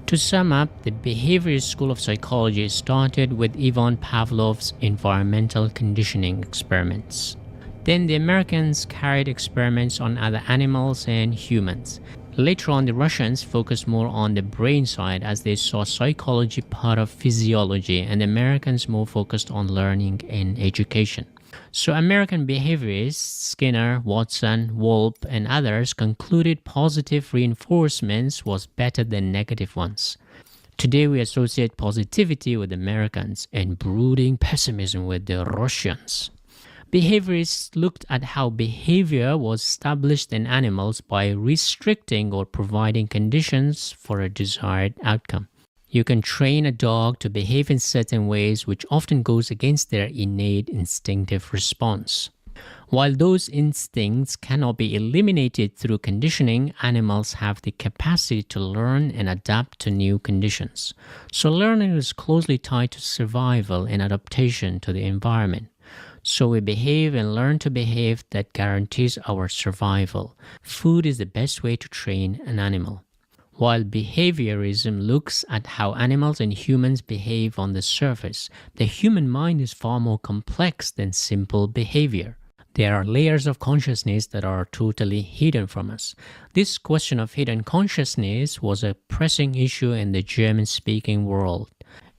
To sum up, the behaviorist school of psychology started with Ivan Pavlov's environmental conditioning experiments. Then the Americans carried experiments on other animals and humans. Later on, the Russians focused more on the brain side as they saw psychology part of physiology, and the Americans more focused on learning and education. So American behaviorists, Skinner, Watson, Wolpe, and others concluded positive reinforcements was better than negative ones. Today we associate positivity with Americans and brooding pessimism with the Russians. Behaviorists looked at how behavior was established in animals by restricting or providing conditions for a desired outcome. You can train a dog to behave in certain ways which often goes against their innate instinctive response. While those instincts cannot be eliminated through conditioning, animals have the capacity to learn and adapt to new conditions. So learning is closely tied to survival and adaptation to the environment. So we behave and learn to behave that guarantees our survival. Food is the best way to train an animal. While behaviorism looks at how animals and humans behave on the surface, the human mind is far more complex than simple behavior. There are layers of consciousness that are totally hidden from us. This question of hidden consciousness was a pressing issue in the German-speaking world.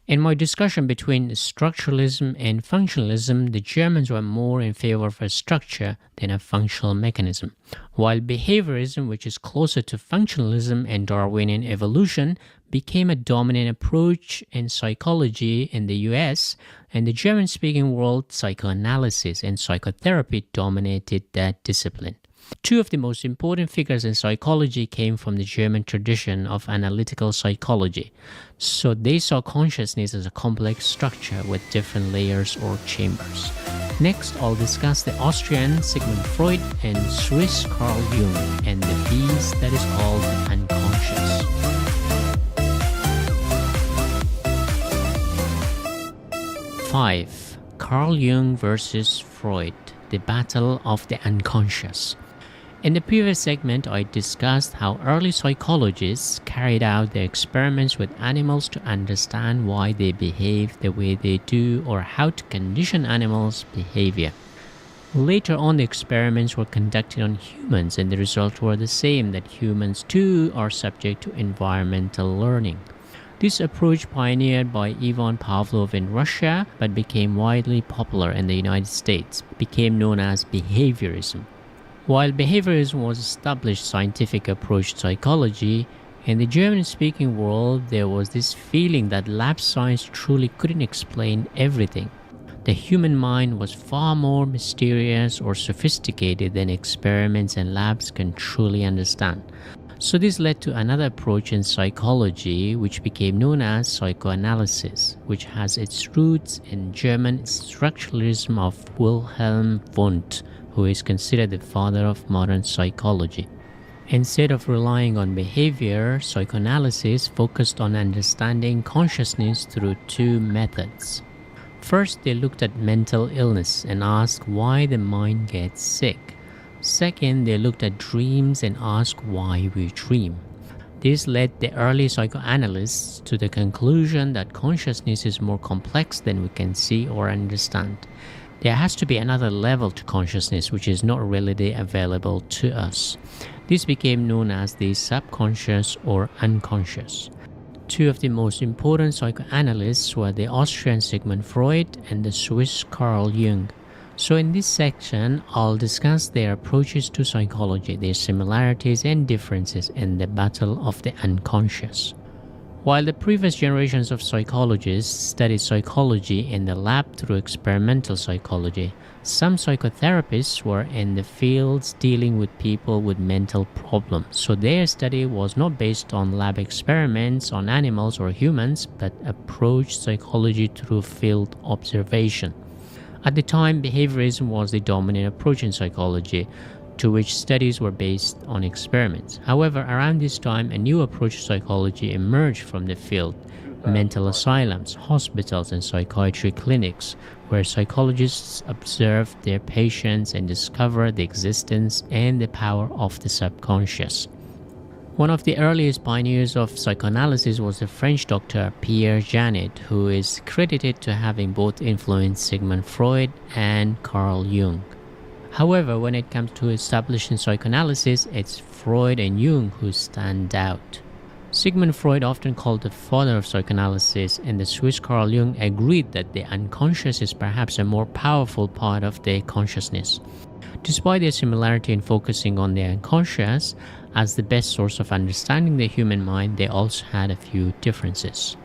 In my discussion between structuralism and functionalism, the Germans were more in favor of a structure than a functional mechanism, while behaviorism, which is closer to functionalism and Darwinian evolution, became a dominant approach in psychology in the US, and the German-speaking world, psychoanalysis and psychotherapy dominated that discipline. Two of the most important figures in psychology came from the German tradition of analytical psychology. So they saw consciousness as a complex structure with different layers or chambers. Next, I'll discuss the Austrian Sigmund Freud and Swiss Carl Jung and the beast that is called the unconscious. Five, Carl Jung versus Freud, the battle of the unconscious. In the previous segment, I discussed how early psychologists carried out their experiments with animals to understand why they behave the way they do or how to condition animals' behavior. Later on, the experiments were conducted on humans, and the results were the same, that humans too are subject to environmental learning. This approach, pioneered by Ivan Pavlov in Russia but became widely popular in the United States, became known as behaviorism. While behaviorism was an established scientific approach to psychology, in the German-speaking world there was this feeling that lab science truly couldn't explain everything. The human mind was far more mysterious or sophisticated than experiments and labs can truly understand. So this led to another approach in psychology which became known as psychoanalysis, which has its roots in German structuralism of Wilhelm Wundt, who is considered the father of modern psychology. Instead of relying on behavior, psychoanalysis focused on understanding consciousness through two methods. First, they looked at mental illness and asked why the mind gets sick. Second, they looked at dreams and asked why we dream. This led the early psychoanalysts to the conclusion that consciousness is more complex than we can see or understand. There has to be another level to consciousness which is not readily available to us. This became known as the subconscious or unconscious. Two of the most important psychoanalysts were the Austrian Sigmund Freud and the Swiss Carl Jung. So in this section, I'll discuss their approaches to psychology, their similarities and differences in the battle of the unconscious. While the previous generations of psychologists studied psychology in the lab through experimental psychology, some psychotherapists were in the fields dealing with people with mental problems. So their study was not based on lab experiments on animals or humans, but approached psychology through field observation. At the time, behaviorism was the dominant approach in psychology, to which studies were based on experiments. However, around this time, a new approach to psychology emerged from the field: mental asylums, hospitals, and psychiatry clinics, where psychologists observed their patients and discovered the existence and the power of the subconscious. One of the earliest pioneers of psychoanalysis was the French doctor Pierre Janet, who is credited to having both influenced Sigmund Freud and Carl Jung. However, when it comes to establishing psychoanalysis, it's Freud and Jung who stand out. Sigmund Freud, often called the father of psychoanalysis, and the Swiss Carl Jung agreed that the unconscious is perhaps a more powerful part of the consciousness. Despite their similarity in focusing on the unconscious as the best source of understanding the human mind, they also had a few differences.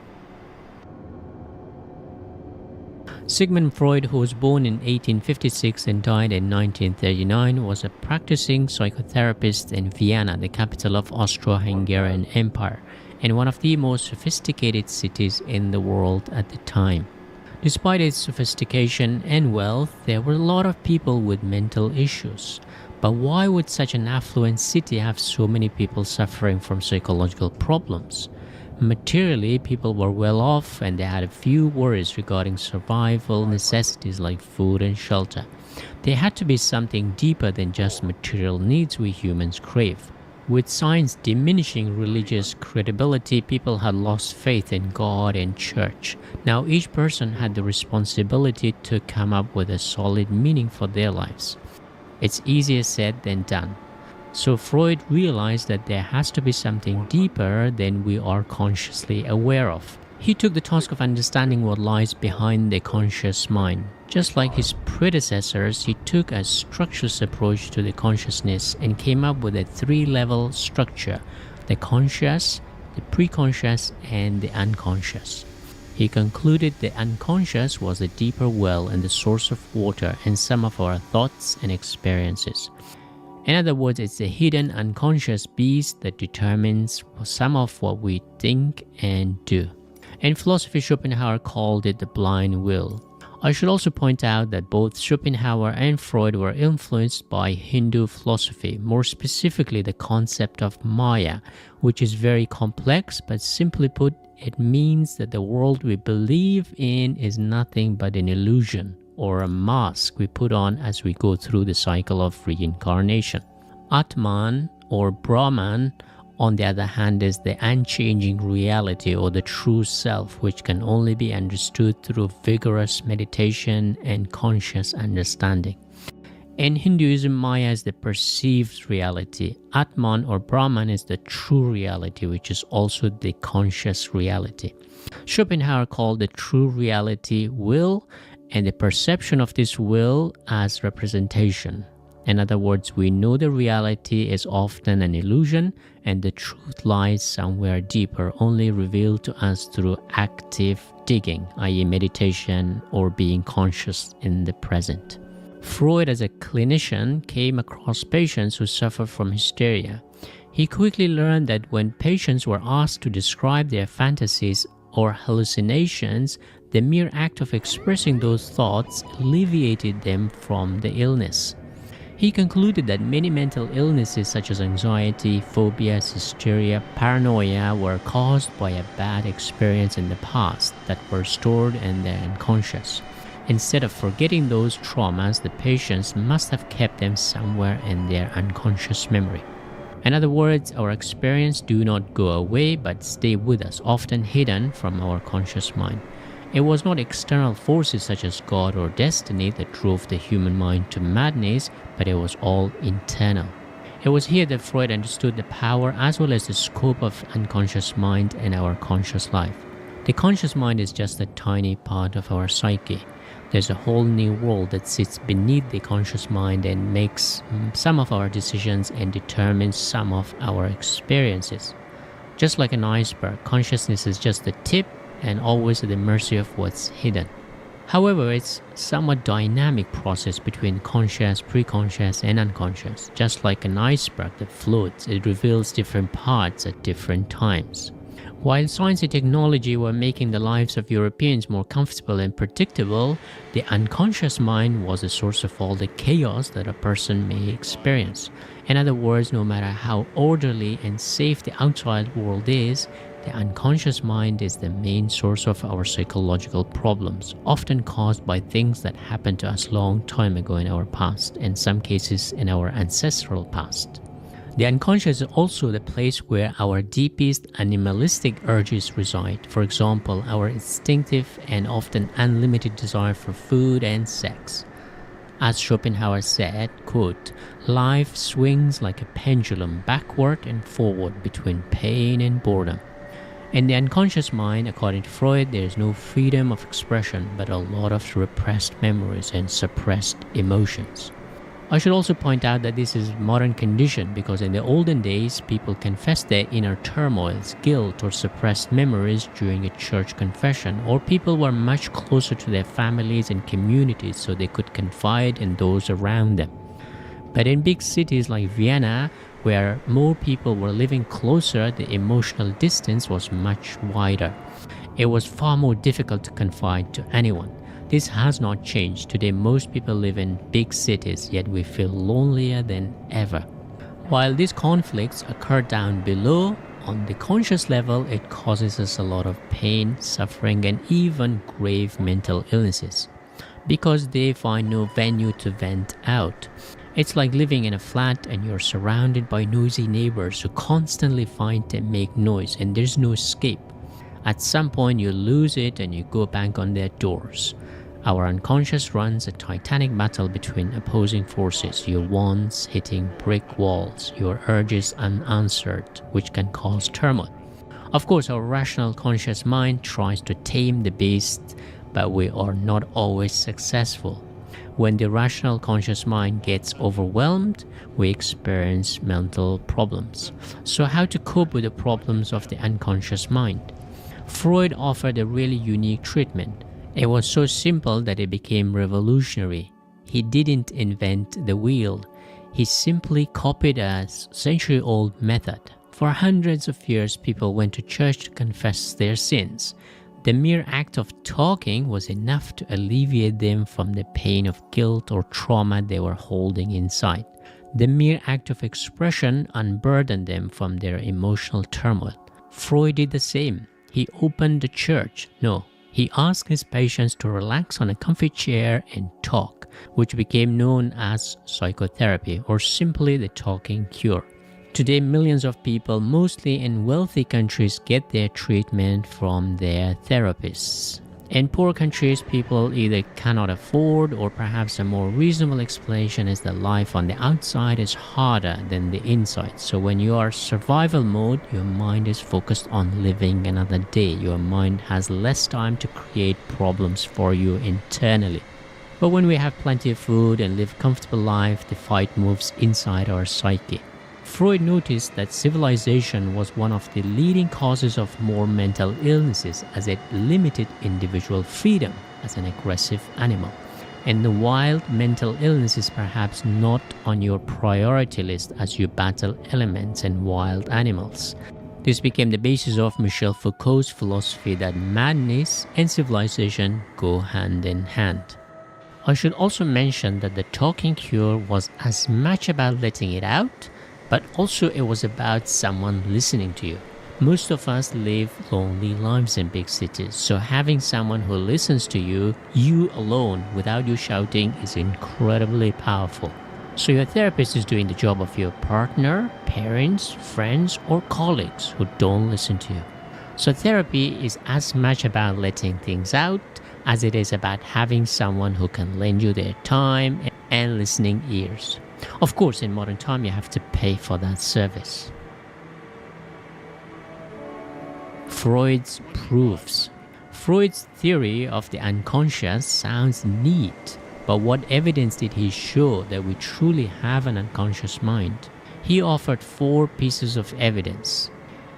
Sigmund Freud, who was born in 1856 and died in 1939, was a practicing psychotherapist in Vienna, the capital of Austro-Hungarian Empire, and one of the most sophisticated cities in the world at the time. Despite its sophistication and wealth, there were a lot of people with mental issues. But why would such an affluent city have so many people suffering from psychological problems? Materially, people were well off and they had a few worries regarding survival necessities like food and shelter. There had to be something deeper than just material needs we humans crave. With science diminishing religious credibility, people had lost faith in God and church. Now each person had the responsibility to come up with a solid meaning for their lives. It's easier said than done. So Freud realized that there has to be something deeper than we are consciously aware of. He took the task of understanding what lies behind the conscious mind. Just like his predecessors, he took a structureless approach to the consciousness and came up with a three-level structure: the conscious, the preconscious, and the unconscious. He concluded the unconscious was a deeper well and the source of water in some of our thoughts and experiences. In other words, it's a hidden unconscious beast that determines some of what we think and do. In philosophy, Schopenhauer called it the blind will. I should also point out that both Schopenhauer and Freud were influenced by Hindu philosophy, more specifically the concept of Maya, which is very complex, but simply put, it means that the world we believe in is nothing but an illusion or a mask we put on as we go through the cycle of reincarnation. Atman or Brahman, on the other hand, is the unchanging reality or the true self, which can only be understood through vigorous meditation and conscious understanding. In Hinduism, Maya is the perceived reality. Atman or Brahman is the true reality, which is also the conscious reality. Schopenhauer called the true reality will, and the perception of this will as representation. In other words, we know the reality is often an illusion and the truth lies somewhere deeper, only revealed to us through active digging, i.e. meditation or being conscious in the present. Freud, as a clinician, came across patients who suffered from hysteria. He quickly learned that when patients were asked to describe their fantasies or hallucinations, the mere act of expressing those thoughts alleviated them from the illness. He concluded that many mental illnesses such as anxiety, phobias, hysteria, paranoia were caused by a bad experience in the past that were stored in the unconscious. Instead of forgetting those traumas, the patients must have kept them somewhere in their unconscious memory. In other words, our experiences do not go away but stay with us, often hidden from our conscious mind. It was not external forces such as God or destiny that drove the human mind to madness, but it was all internal. It was here that Freud understood the power as well as the scope of unconscious mind in our conscious life. The conscious mind is just a tiny part of our psyche. There's a whole new world that sits beneath the conscious mind and makes some of our decisions and determines some of our experiences. Just like an iceberg, consciousness is just the tip and always at the mercy of what's hidden. However, it's a somewhat dynamic process between conscious, preconscious, and unconscious. Just like an iceberg that floats, it reveals different parts at different times. While science and technology were making the lives of Europeans more comfortable and predictable, the unconscious mind was the source of all the chaos that a person may experience. In other words, no matter how orderly and safe the outside world is, the unconscious mind is the main source of our psychological problems, often caused by things that happened to us long time ago in our past, in some cases in our ancestral past. The unconscious is also the place where our deepest animalistic urges reside. For example, our instinctive and often unlimited desire for food and sex. As Schopenhauer said, quote, "Life swings like a pendulum backward and forward between pain and boredom." In the unconscious mind, according to Freud, there is no freedom of expression, but a lot of repressed memories and suppressed emotions. I should also point out that this is a modern condition because in the olden days, people confessed their inner turmoils, guilt, or suppressed memories during a church confession, or people were much closer to their families and communities so they could confide in those around them. But in big cities like Vienna, where more people were living closer, the emotional distance was much wider. It was far more difficult to confide to anyone. This has not changed. Today, most people live in big cities, yet we feel lonelier than ever. While these conflicts occur down below, on the conscious level, it causes us a lot of pain, suffering, and even grave mental illnesses because they find no venue to vent out. It's like living in a flat and you're surrounded by noisy neighbors who constantly find to make noise and there's no escape. At some point, you lose it and you go back on their doors. Our unconscious runs a titanic battle between opposing forces, your wants hitting brick walls, your urges unanswered, which can cause turmoil. Of course, our rational conscious mind tries to tame the beast, but we are not always successful. When the rational conscious mind gets overwhelmed, we experience mental problems. So how to cope with the problems of the unconscious mind? Freud offered a really unique treatment. It was so simple that it became revolutionary. He didn't invent the wheel. He simply copied a century-old method. For hundreds of years, people went to church to confess their sins. The mere act of talking was enough to alleviate them from the pain of guilt or trauma they were holding inside. The mere act of expression unburdened them from their emotional turmoil. Freud did the same. He opened the church. He asked his patients to relax on a comfy chair and talk, which became known as psychotherapy or simply the talking cure. Today, millions of people, mostly in wealthy countries, get their treatment from their therapists. In poor countries, people either cannot afford or perhaps a more reasonable explanation is that life on the outside is harder than the inside. So when you are survival mode, your mind is focused on living another day. Your mind has less time to create problems for you internally. But when we have plenty of food and live comfortable life, the fight moves inside our psyche. Freud noticed that civilization was one of the leading causes of more mental illnesses as it limited individual freedom as an aggressive animal. In the wild, mental illness is perhaps not on your priority list as you battle elements and wild animals. This became the basis of Michel Foucault's philosophy that madness and civilization go hand in hand. I should also mention that the talking cure was as much about letting it out, but also it was about someone listening to you. Most of us live lonely lives in big cities, so having someone who listens to you alone, without you shouting, is incredibly powerful. So your therapist is doing the job of your partner, parents, friends, or colleagues who don't listen to you. So therapy is as much about letting things out as it is about having someone who can lend you their time and listening ears. Of course, in modern time, you have to pay for that service. Freud's proofs. Freud's theory of the unconscious sounds neat, but what evidence did he show that we truly have an unconscious mind? He offered 4 pieces of evidence.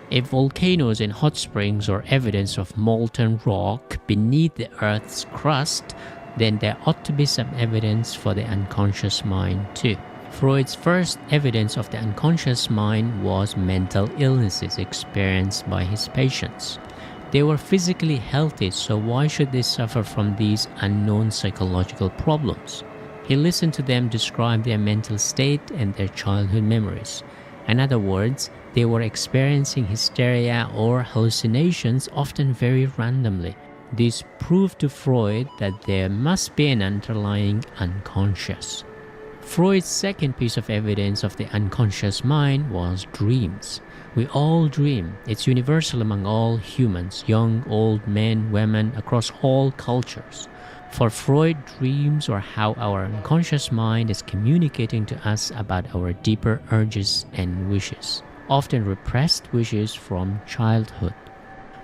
If volcanoes and hot springs are evidence of molten rock beneath the Earth's crust, then there ought to be some evidence for the unconscious mind too. Freud's first evidence of the unconscious mind was mental illnesses experienced by his patients. They were physically healthy, so why should they suffer from these unknown psychological problems? He listened to them describe their mental state and their childhood memories. In other words, they were experiencing hysteria or hallucinations, often very randomly. This proved to Freud that there must be an underlying unconscious. Freud's second piece of evidence of the unconscious mind was dreams. We all dream. It's universal among all humans, young, old, men, women, across all cultures. For Freud, dreams are how our unconscious mind is communicating to us about our deeper urges and wishes, often repressed wishes from childhood.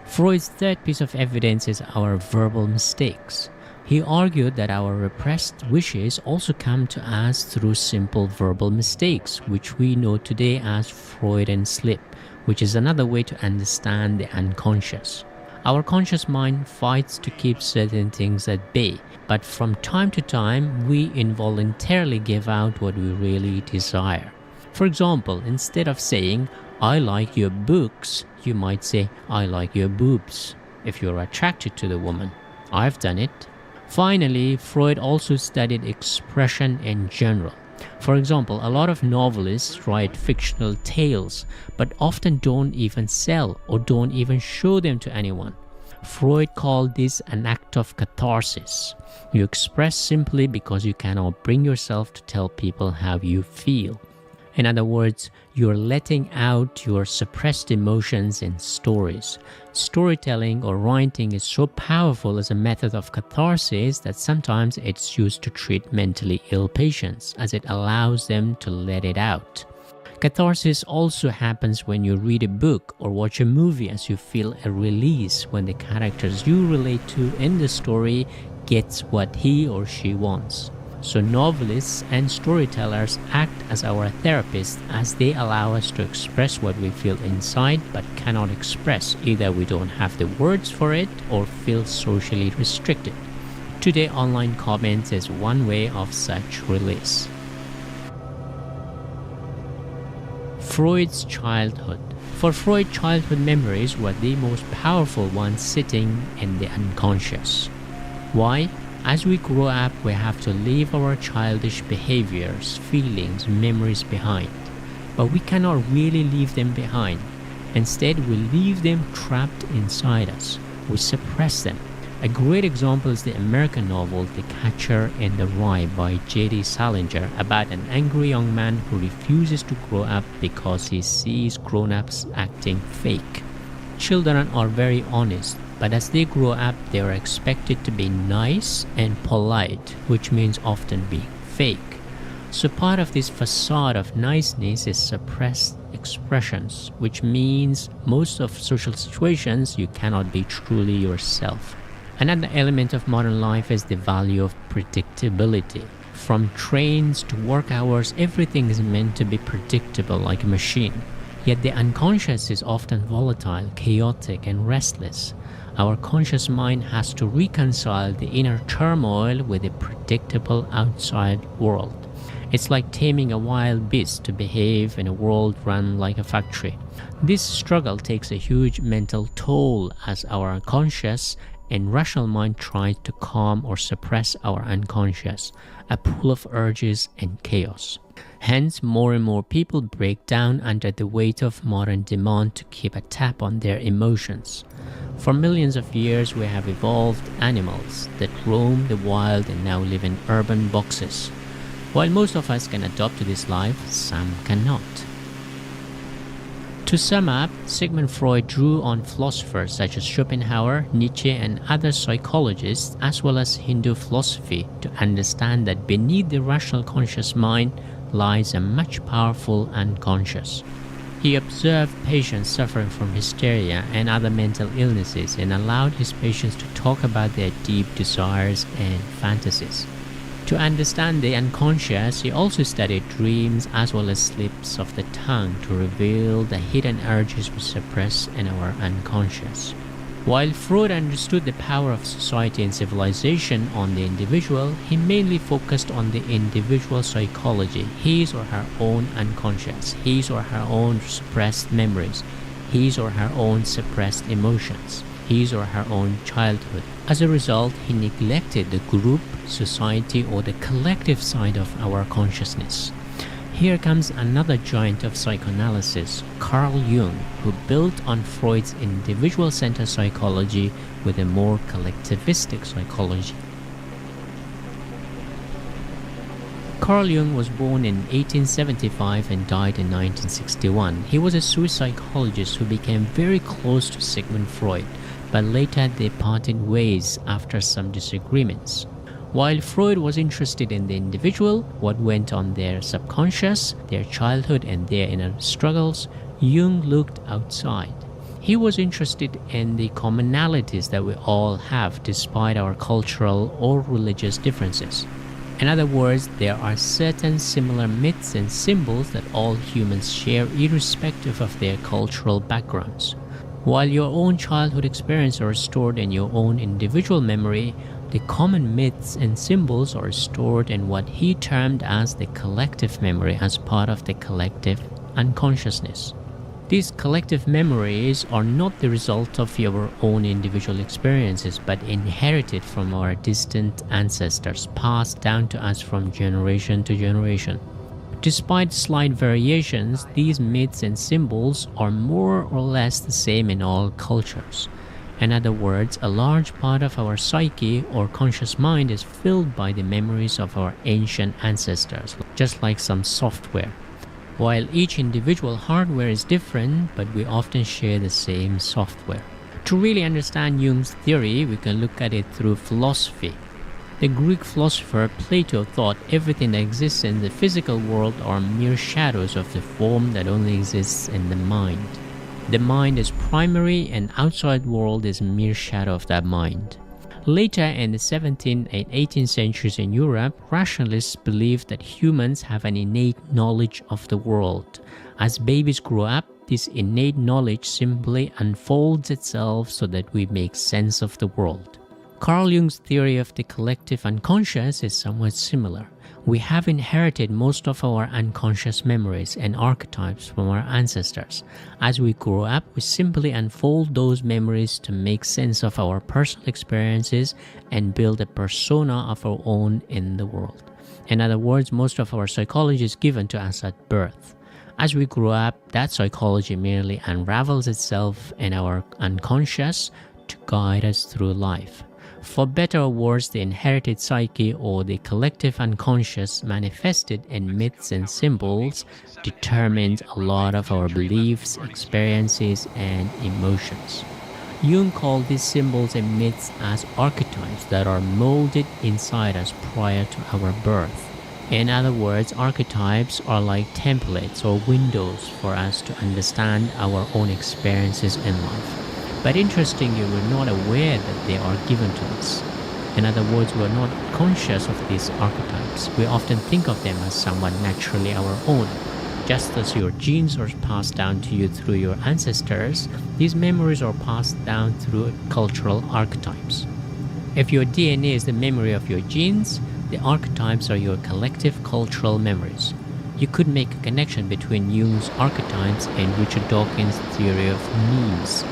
Freud's third piece of evidence is our verbal mistakes. He argued that our repressed wishes also come to us through simple verbal mistakes, which we know today as Freudian slip, which is another way to understand the unconscious. Our conscious mind fights to keep certain things at bay, but from time to time, we involuntarily give out what we really desire. For example, instead of saying, "I like your books," you might say, "I like your boobs." if you're attracted to the woman. I've done it. Finally, Freud also studied expression in general. For example, a lot of novelists write fictional tales, but often don't even sell or don't even show them to anyone. Freud called this an act of catharsis. You express simply because you cannot bring yourself to tell people how you feel. In other words, you're letting out your suppressed emotions in stories. Storytelling or writing is so powerful as a method of catharsis that sometimes it's used to treat mentally ill patients, as it allows them to let it out. Catharsis also happens when you read a book or watch a movie, as you feel a release when the characters you relate to in the story gets what he or she wants. So novelists and storytellers act as our therapists, as they allow us to express what we feel inside but cannot express. Either we don't have the words for it or feel socially restricted. Today, online comments is one way of such release. Freud's childhood. For Freud, childhood memories were the most powerful ones sitting in the unconscious. Why? As we grow up, we have to leave our childish behaviors, feelings, memories behind. But we cannot really leave them behind. Instead, we leave them trapped inside us. We suppress them. A great example is the American novel The Catcher in the Rye by J.D. Salinger, about an angry young man who refuses to grow up because he sees grown-ups acting fake. Children are very honest, but as they grow up, they are expected to be nice and polite, which means often being fake. So part of this facade of niceness is suppressed expressions, which means most of social situations you cannot be truly yourself. Another element of modern life is the value of predictability. From trains to work hours, everything is meant to be predictable like a machine. Yet the unconscious is often volatile, chaotic, and restless. Our conscious mind has to reconcile the inner turmoil with the predictable outside world. It's like taming a wild beast to behave in a world run like a factory. This struggle takes a huge mental toll, as our unconscious and rational mind tries to calm or suppress our unconscious, a pool of urges and chaos. Hence, more and more people break down under the weight of modern demand to keep a tap on their emotions. For millions of years, we have evolved animals that roam the wild and now live in urban boxes. While most of us can adapt to this life, some cannot. To sum up, Sigmund Freud drew on philosophers such as Schopenhauer, Nietzsche, and other psychologists, as well as Hindu philosophy, to understand that beneath the rational conscious mind lies a much powerful unconscious. He observed patients suffering from hysteria and other mental illnesses and allowed his patients to talk about their deep desires and fantasies. To understand the unconscious, he also studied dreams as well as slips of the tongue to reveal the hidden urges we suppress in our unconscious. While Freud understood the power of society and civilization on the individual, he mainly focused on the individual psychology, his or her own unconscious, his or her own suppressed memories, his or her own suppressed emotions, his or her own childhood. As a result, he neglected the group, society, or the collective side of our consciousness. Here comes another giant of psychoanalysis, Carl Jung, who built on Freud's individual-centered psychology with a more collectivistic psychology. Carl Jung was born in 1875 and died in 1961. He was a Swiss psychologist who became very close to Sigmund Freud, but later they parted ways after some disagreements. While Freud was interested in the individual, what went on their subconscious, their childhood, and their inner struggles, Jung looked outside. He was interested in the commonalities that we all have despite our cultural or religious differences. In other words, there are certain similar myths and symbols that all humans share irrespective of their cultural backgrounds. While your own childhood experiences are stored in your own individual memory, the common myths and symbols are stored in what he termed as the collective memory as part of the collective unconsciousness. These collective memories are not the result of our own individual experiences, but inherited from our distant ancestors, passed down to us from generation to generation. Despite slight variations, these myths and symbols are more or less the same in all cultures. In other words, a large part of our psyche or conscious mind is filled by the memories of our ancient ancestors, just like some software. While each individual hardware is different, but we often share the same software. To really understand Jung's theory, we can look at it through philosophy. The Greek philosopher Plato thought everything that exists in the physical world are mere shadows of the form that only exists in the mind. The mind is primary and outside world is a mere shadow of that mind. Later in the 17th and 18th centuries in Europe, rationalists believed that humans have an innate knowledge of the world. As babies grow up, this innate knowledge simply unfolds itself so that we make sense of the world. Carl Jung's theory of the collective unconscious is somewhat similar. We have inherited most of our unconscious memories and archetypes from our ancestors. As we grow up, we simply unfold those memories to make sense of our personal experiences and build a persona of our own in the world. In other words, most of our psychology is given to us at birth. As we grow up, that psychology merely unravels itself in our unconscious to guide us through life. For better or worse, the inherited psyche or the collective unconscious manifested in myths and symbols determines a lot of our beliefs, experiences, and emotions. Jung called these symbols and myths as archetypes that are molded inside us prior to our birth. In other words, archetypes are like templates or windows for us to understand our own experiences in life. But interestingly, we're not aware that they are given to us. In other words, we're not conscious of these archetypes. We often think of them as somewhat naturally our own. Just as your genes are passed down to you through your ancestors, these memories are passed down through cultural archetypes. If your DNA is the memory of your genes, the archetypes are your collective cultural memories. You could make a connection between Jung's archetypes and Richard Dawkins' theory of memes.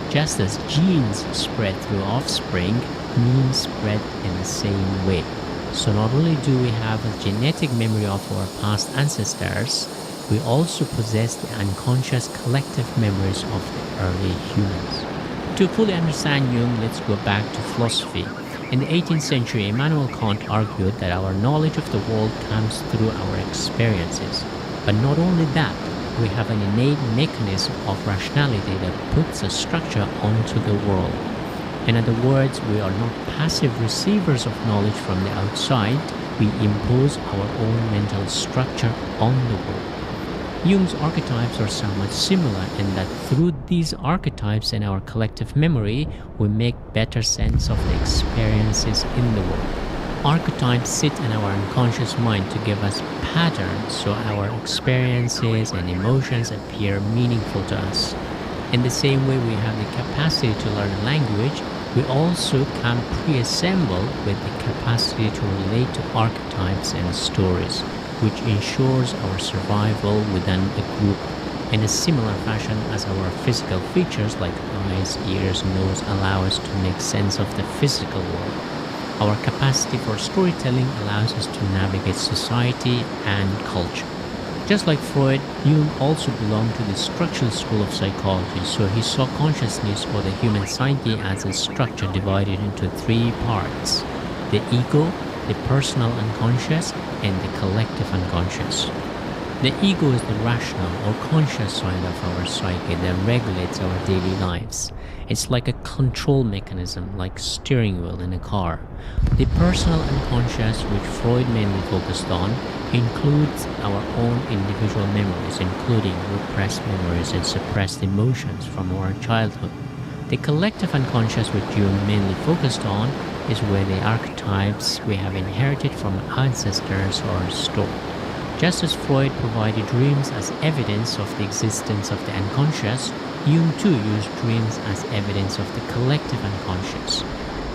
Just as genes spread through offspring, memes spread in the same way. So not only do we have a genetic memory of our past ancestors, we also possess the unconscious collective memories of the early humans. To fully understand Jung, let's go back to philosophy. In the 18th century, Immanuel Kant argued that our knowledge of the world comes through our experiences. But not only that, we have an innate mechanism of rationality that puts a structure onto the world. In other words, we are not passive receivers of knowledge from the outside, we impose our own mental structure on the world. Jung's archetypes are somewhat similar in that through these archetypes and our collective memory, we make better sense of the experiences in the world. Archetypes sit in our unconscious mind to give us patterns so our experiences and emotions appear meaningful to us. In the same way we have the capacity to learn a language, we also come pre-assembled with the capacity to relate to archetypes and stories, which ensures our survival within a group in a similar fashion as our physical features like eyes, ears, nose allow us to make sense of the physical world. Our capacity for storytelling allows us to navigate society and culture. Just like Freud, Jung also belonged to the structural school of psychology, so he saw consciousness or the human psyche as a structure divided into three parts: the ego, the personal unconscious, and the collective unconscious. The ego is the rational or conscious side of our psyche that regulates our daily lives. It's like a control mechanism, like steering wheel in a car. The personal unconscious, which Freud mainly focused on, includes our own individual memories, including repressed memories and suppressed emotions from our childhood. The collective unconscious, which Jung mainly focused on, is where the archetypes we have inherited from ancestors are stored. Just as Freud provided dreams as evidence of the existence of the unconscious, Jung too used dreams as evidence of the collective unconscious.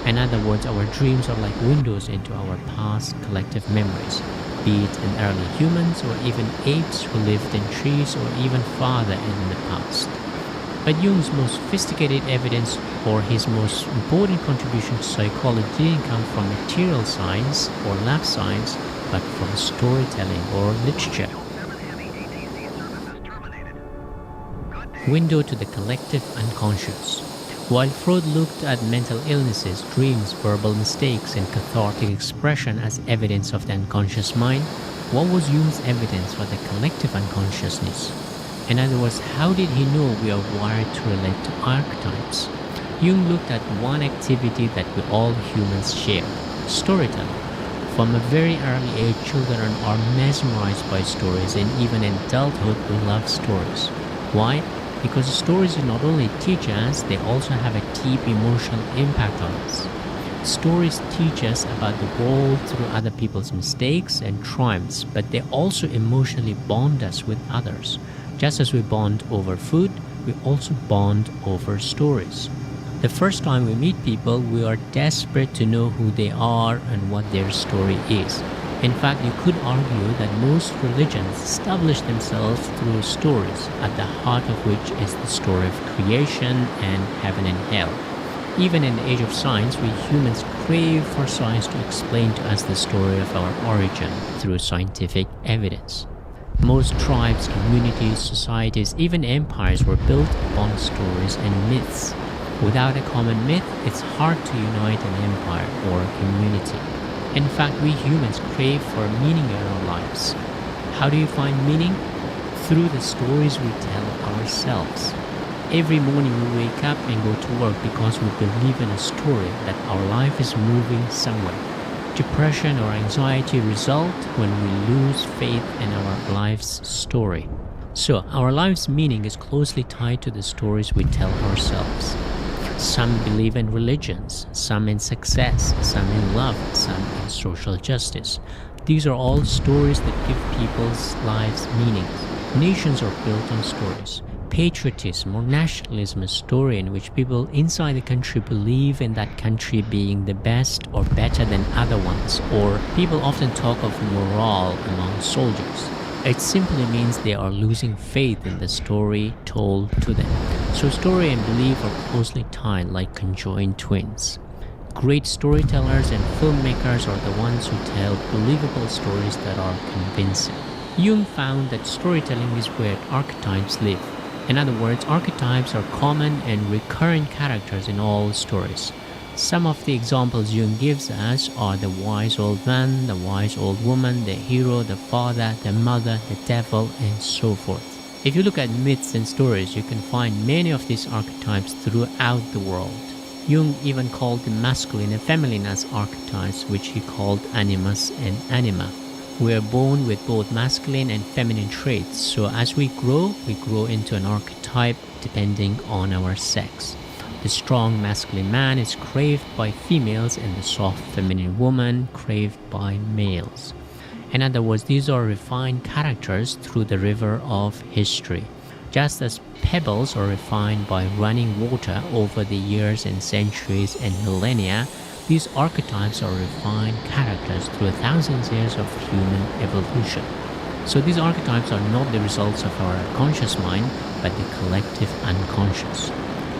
In other words, our dreams are like windows into our past collective memories. be it in early humans or even apes who lived in trees or even farther in the past. But Jung's most sophisticated evidence or his most important contribution to psychology didn't come from material science or lab science, but from storytelling or literature. Window to the collective unconscious. While Freud looked at mental illnesses, dreams, verbal mistakes, and cathartic expression as evidence of the unconscious mind, what was Jung's evidence for the collective unconsciousness? In other words, how did he know we are wired to relate to archetypes? Jung looked at one activity that we all humans share: storytelling. From a very early age, children are mesmerized by stories, and even in adulthood we love stories. Why? Because stories not only teach us, they also have a deep emotional impact on us. Stories teach us about the world through other people's mistakes and triumphs, but they also emotionally bond us with others. Just as we bond over food, we also bond over stories. The first time we meet people, we are desperate to know who they are and what their story is. In fact, you could argue that most religions establish themselves through stories, at the heart of which is the story of creation and heaven and hell. Even in the age of science, we humans crave for science to explain to us the story of our origin through scientific evidence. Most tribes, communities, societies, even empires were built upon stories and myths. Without a common myth, it's hard to unite an empire or a community. In fact, we humans crave for meaning in our lives. How do you find meaning? Through the stories we tell ourselves. Every morning we wake up and go to work because we believe in a story that our life is moving somewhere. Depression or anxiety result when we lose faith in our life's story. So our life's meaning is closely tied to the stories we tell ourselves. Some believe in religions, some in success, some in love, some in social justice. These are all stories that give people's lives meaning. Nations are built on stories. Patriotism or nationalism is a story in which people inside the country believe in that country being the best or better than other ones, or people often talk of morale among soldiers. It simply means they are losing faith in the story told to them. So story and belief are closely tied like conjoined twins. Great storytellers and filmmakers are the ones who tell believable stories that are convincing. Jung found that storytelling is where archetypes live. In other words, archetypes are common and recurrent characters in all stories. Some of the examples Jung gives us are the wise old man, the wise old woman, the hero, the father, the mother, the devil, and so forth. If you look at myths and stories, you can find many of these archetypes throughout the world. Jung even called the masculine and feminine as archetypes, which he called animus and anima. We are born with both masculine and feminine traits, so as we grow into an archetype depending on our sex. The strong masculine man is craved by females and the soft feminine woman craved by males. In other words, these are refined characters through the river of history. Just as pebbles are refined by running water over the years and centuries and millennia, these archetypes are refined characters through thousands of years of human evolution. So these archetypes are not the results of our conscious mind, but the collective unconscious.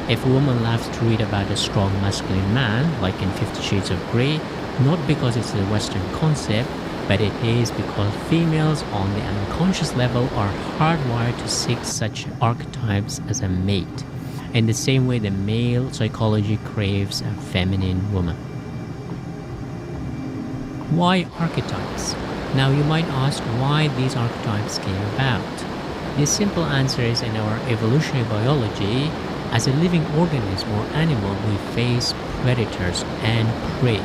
If a woman loves to read about a strong masculine man, like in 50 Shades of Grey, not because it's a Western concept, but it is because females on the unconscious level are hardwired to seek such archetypes as a mate. In the same way the male psychology craves a feminine woman. Why archetypes? Now you might ask why these archetypes came about. The simple answer is in our evolutionary biology, as a living organism or animal, we face predators and prey.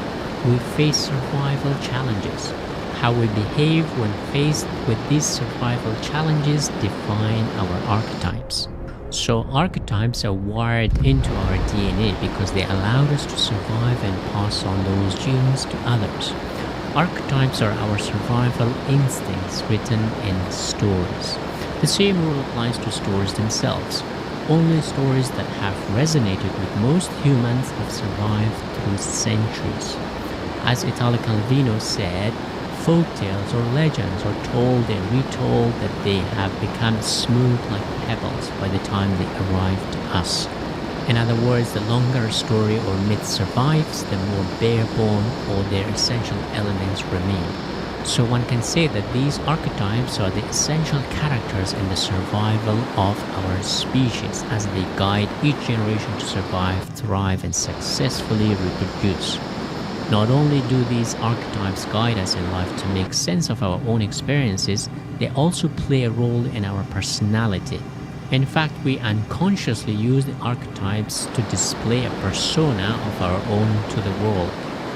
We face survival challenges. How we behave when faced with these survival challenges define our archetypes. So archetypes are wired into our DNA because they allowed us to survive and pass on those genes to others. Archetypes are our survival instincts written in stories. The same rule applies to stories themselves. Only stories that have resonated with most humans have survived through centuries. As Italo Calvino said, folk tales or legends are told and retold that they have become smooth like pebbles by the time they arrive to us. In other words, the longer a story or myth survives, the more bare-bone all their essential elements remain. So one can say that these archetypes are the essential characters in the survival of our species as they guide each generation to survive, thrive, and successfully reproduce. Not only do these archetypes guide us in life to make sense of our own experiences, they also play a role in our personality. In fact, we unconsciously use the archetypes to display a persona of our own to the world.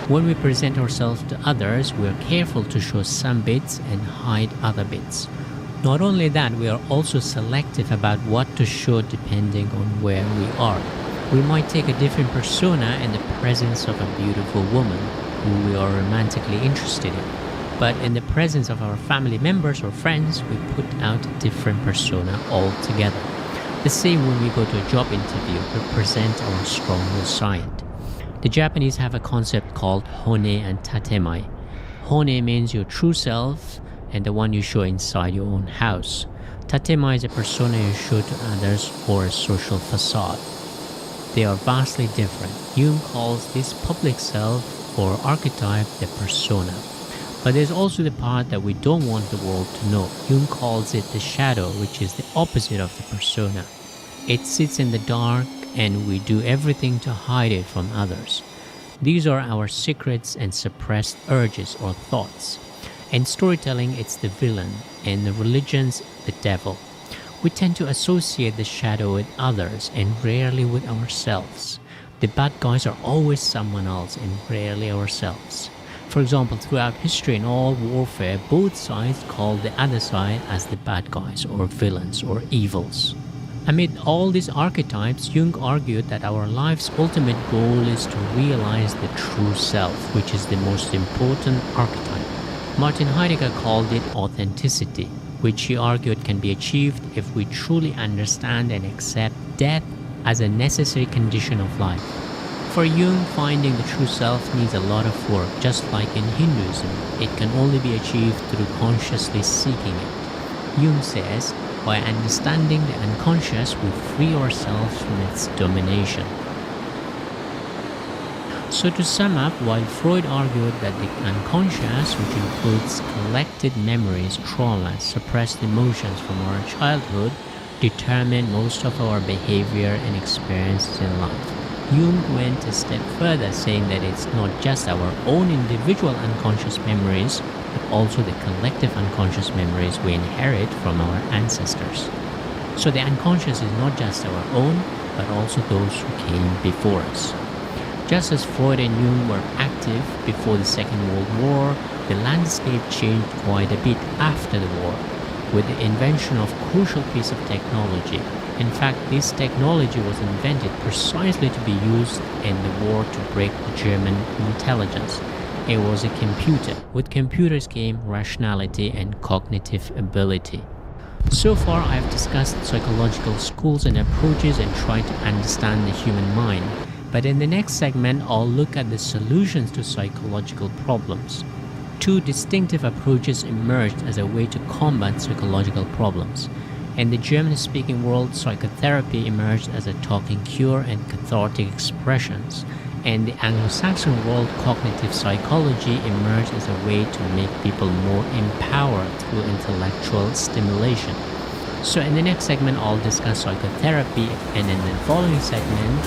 When we present ourselves to others, we are careful to show some bits and hide other bits. Not only that, we are also selective about what to show depending on where we are. We might take a different persona in the presence of a beautiful woman who we are romantically interested in. But in the presence of our family members or friends, we put out a different persona altogether. The same when we go to a job interview, we present our stronger side. The Japanese have a concept called hone and tatemae. Hone means your true self and the one you show inside your own house. Tatemae is a persona you show to others or a social facade. They are vastly different. Jung calls this public self or archetype the persona. But there's also the part that we don't want the world to know. Jung calls it the shadow, which is the opposite of the persona. It sits in the dark and we do everything to hide it from others. These are our secrets and suppressed urges or thoughts. In storytelling, it's the villain, and in religions, the devil. We tend to associate the shadow with others and rarely with ourselves. The bad guys are always someone else and rarely ourselves. For example, throughout history in all warfare, both sides call the other side as the bad guys or villains or evils. Amid all these archetypes, Jung argued that our life's ultimate goal is to realize the true self, which is the most important archetype. Martin Heidegger called it authenticity, which he argued can be achieved if we truly understand and accept death as a necessary condition of life. For Jung, finding the true self needs a lot of work. Just like in Hinduism, it can only be achieved through consciously seeking it. Jung says, by understanding the unconscious, we free ourselves from its domination. So to sum up, while Freud argued that the unconscious, which includes collected memories, traumas, suppressed emotions from our childhood, determine most of our behavior and experiences in life, Jung went a step further, saying that it's not just our own individual unconscious memories, but also the collective unconscious memories we inherit from our ancestors. So the unconscious is not just our own, but also those who came before us. Just as Freud and Jung were active before the Second World War, the landscape changed quite a bit after the war, with the invention of a crucial piece of technology. In fact, this technology was invented precisely to be used in the war to break the German intelligence. It was a computer. With computers came rationality and cognitive ability. So far, I have discussed psychological schools and approaches and tried to understand the human mind. But in the next segment, I'll look at the solutions to psychological problems. Two distinctive approaches emerged as a way to combat psychological problems. In the German-speaking world, psychotherapy emerged as a talking cure and cathartic expressions. In the Anglo-Saxon world, cognitive psychology emerged as a way to make people more empowered through intellectual stimulation. So in the next segment, I'll discuss psychotherapy, and in the following segment,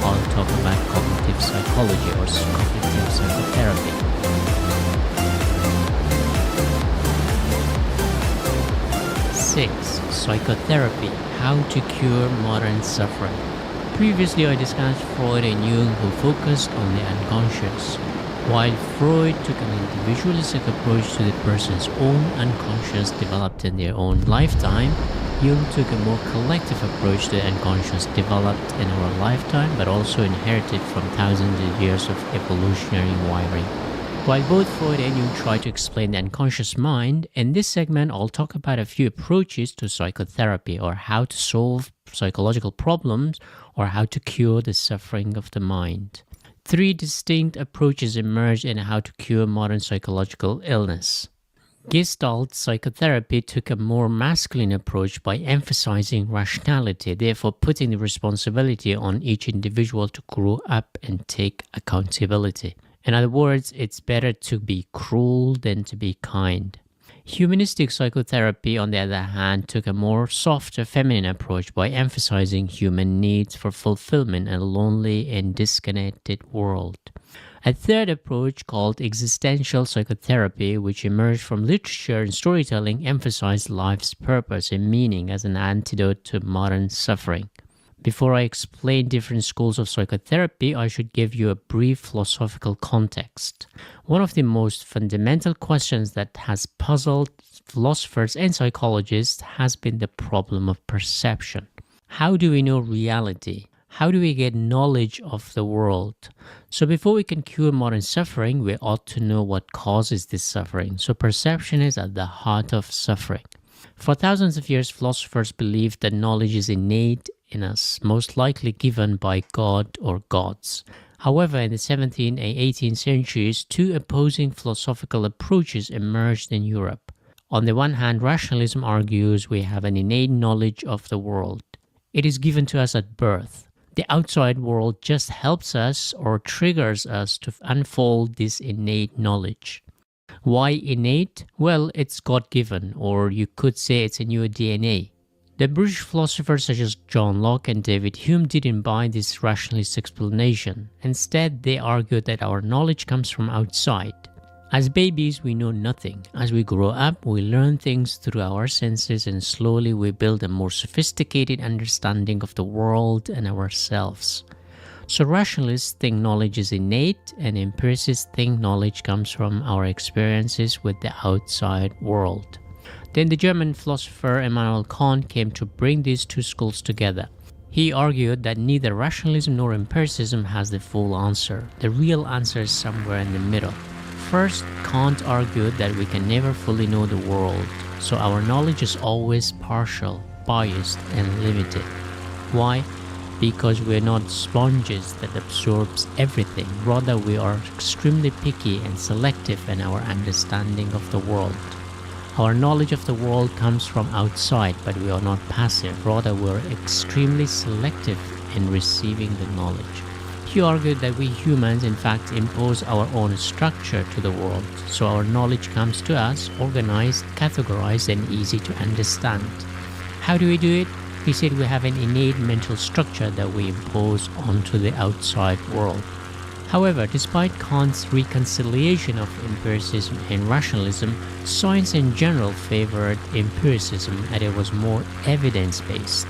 I'll talk about cognitive psychology or cognitive psychotherapy. 6. Psychotherapy, how to cure modern suffering. Previously, I discussed Freud and Jung, who focused on the unconscious. While Freud took an individualistic approach to the person's own unconscious developed in their own lifetime, Jung took a more collective approach to the unconscious developed in our lifetime but also inherited from thousands of years of evolutionary wiring. While both Freud and Jung try to explain the unconscious mind, in this segment I'll talk about a few approaches to psychotherapy, or how to solve psychological problems, or how to cure the suffering of the mind. 3 distinct approaches emerge in how to cure modern psychological illness. Gestalt psychotherapy took a more masculine approach by emphasizing rationality, therefore putting the responsibility on each individual to grow up and take accountability. In other words, it's better to be cruel than to be kind. Humanistic psychotherapy, on the other hand, took a more softer feminine approach by emphasizing human needs for fulfillment in a lonely and disconnected world. A third approach, called existential psychotherapy, which emerged from literature and storytelling, emphasized life's purpose and meaning as an antidote to modern suffering. Before I explain different schools of psychotherapy, I should give you a brief philosophical context. One of the most fundamental questions that has puzzled philosophers and psychologists has been the problem of perception. How do we know reality? How do we get knowledge of the world? So before we can cure modern suffering, we ought to know what causes this suffering. So perception is at the heart of suffering. For thousands of years, philosophers believed that knowledge is innate in us, most likely given by God or gods. However, in the 17th and 18th centuries, two opposing philosophical approaches emerged in Europe. On the one hand, rationalism argues we have an innate knowledge of the world. It is given to us at birth. The outside world just helps us or triggers us to unfold this innate knowledge. Why innate? Well, it's God-given, or you could say it's in your DNA. The British philosophers such as John Locke and David Hume didn't buy this rationalist explanation. Instead, they argued that our knowledge comes from outside. As babies, we know nothing. As we grow up, we learn things through our senses, and slowly we build a more sophisticated understanding of the world and ourselves. So rationalists think knowledge is innate, and empiricists think knowledge comes from our experiences with the outside world. Then the German philosopher Immanuel Kant came to bring these two schools together. He argued that neither rationalism nor empiricism has the full answer. The real answer is somewhere in the middle. First, Kant argued that we can never fully know the world, so our knowledge is always partial, biased, and limited. Why? Because we're not sponges that absorbs everything. Rather, we are extremely picky and selective in our understanding of the world. Our knowledge of the world comes from outside, but we are not passive. Rather, we're extremely selective in receiving the knowledge. He argued that we humans in fact impose our own structure to the world, so our knowledge comes to us organized, categorized, and easy to understand. How do we do it? He said we have an innate mental structure that we impose onto the outside world. However, despite Kant's reconciliation of empiricism and rationalism, science in general favored empiricism as it was more evidence-based.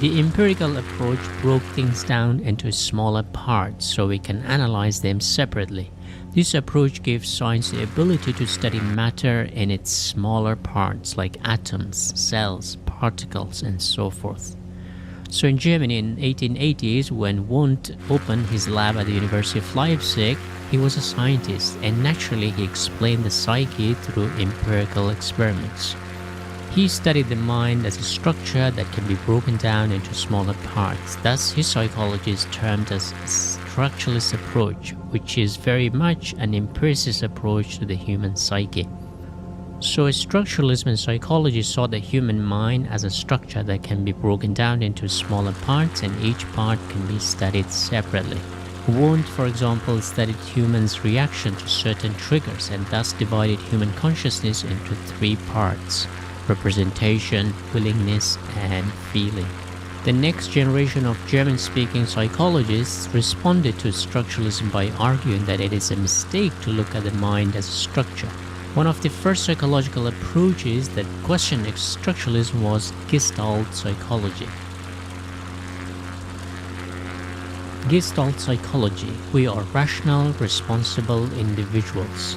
The empirical approach broke things down into smaller parts so we can analyze them separately. This approach gives science the ability to study matter in its smaller parts like atoms, cells, particles, and so forth. So in Germany in 1880s, when Wundt opened his lab at the University of Leipzig, he was a scientist, and naturally he explained the psyche through empirical experiments. He studied the mind as a structure that can be broken down into smaller parts. Thus, his psychology is termed as a structuralist approach, which is very much an empiricist approach to the human psyche. So structuralism and psychology saw the human mind as a structure that can be broken down into smaller parts, and each part can be studied separately. Wundt, for example, studied humans' reaction to certain triggers and thus divided human consciousness into three parts: representation, willingness, and feeling. The next generation of German-speaking psychologists responded to structuralism by arguing that it is a mistake to look at the mind as a structure. One of the first psychological approaches that questioned structuralism was Gestalt psychology. Gestalt psychology. We are rational, responsible individuals.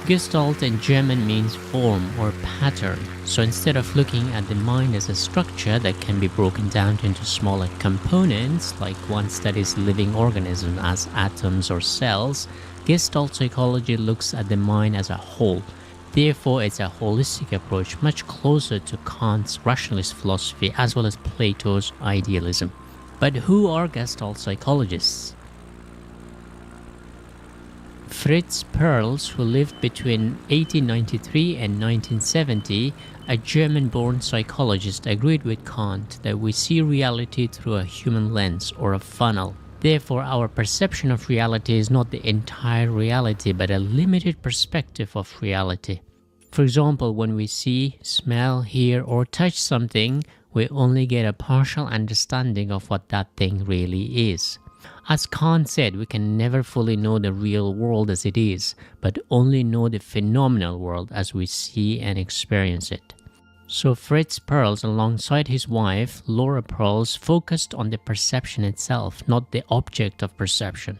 Gestalt in German means form or pattern. So instead of looking at the mind as a structure that can be broken down into smaller components, like one studies living organisms as atoms or cells, Gestalt psychology looks at the mind as a whole. Therefore, it's a holistic approach, much closer to Kant's rationalist philosophy as well as Plato's idealism. But who are Gestalt psychologists? Fritz Perls, who lived between 1893 and 1970, a German-born psychologist, agreed with Kant that we see reality through a human lens or a funnel. Therefore, our perception of reality is not the entire reality, but a limited perspective of reality. For example, when we see, smell, hear, or touch something, we only get a partial understanding of what that thing really is. As Kant said, we can never fully know the real world as it is, but only know the phenomenal world as we see and experience it. So Fritz Perls, alongside his wife, Laura Perls, focused on the perception itself, not the object of perception.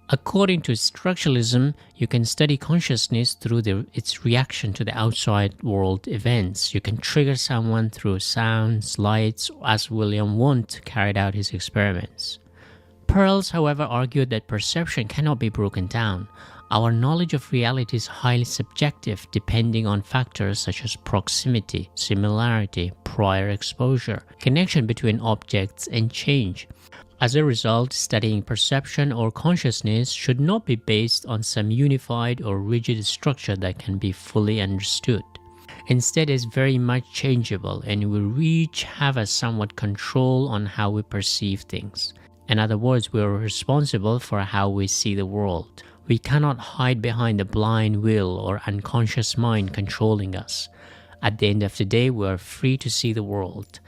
According to structuralism, you can study consciousness through its reaction to the outside world events. You can trigger someone through sounds, lights, as William Wundt carried out his experiments. Perls, however, argued that perception cannot be broken down. Our knowledge of reality is highly subjective, depending on factors such as proximity, similarity, prior exposure, connection between objects, and change. As a result, studying perception or consciousness should not be based on some unified or rigid structure that can be fully understood. Instead, it's very much changeable, and we each have a somewhat control on how we perceive things. In other words, we are responsible for how we see the world. We cannot hide behind the blind will or unconscious mind controlling us. At the end of the day, we are free to see the world.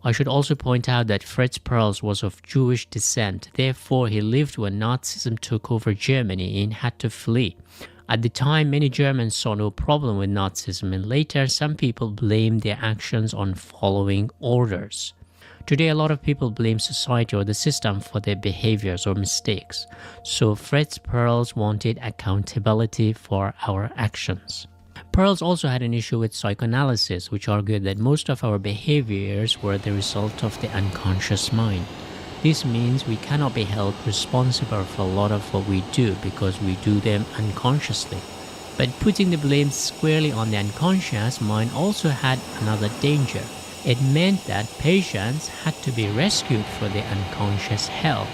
I should also point out that Fritz Perls was of Jewish descent, therefore he lived when Nazism took over Germany and had to flee. At the time, many Germans saw no problem with Nazism, and later some people blamed their actions on following orders. Today, a lot of people blame society or the system for their behaviors or mistakes. So Fritz Perls wanted accountability for our actions. Perls also had an issue with psychoanalysis, which argued that most of our behaviors were the result of the unconscious mind. This means we cannot be held responsible for a lot of what we do because we do them unconsciously. But putting the blame squarely on the unconscious mind also had another danger. It meant that patients had to be rescued from the unconscious hell.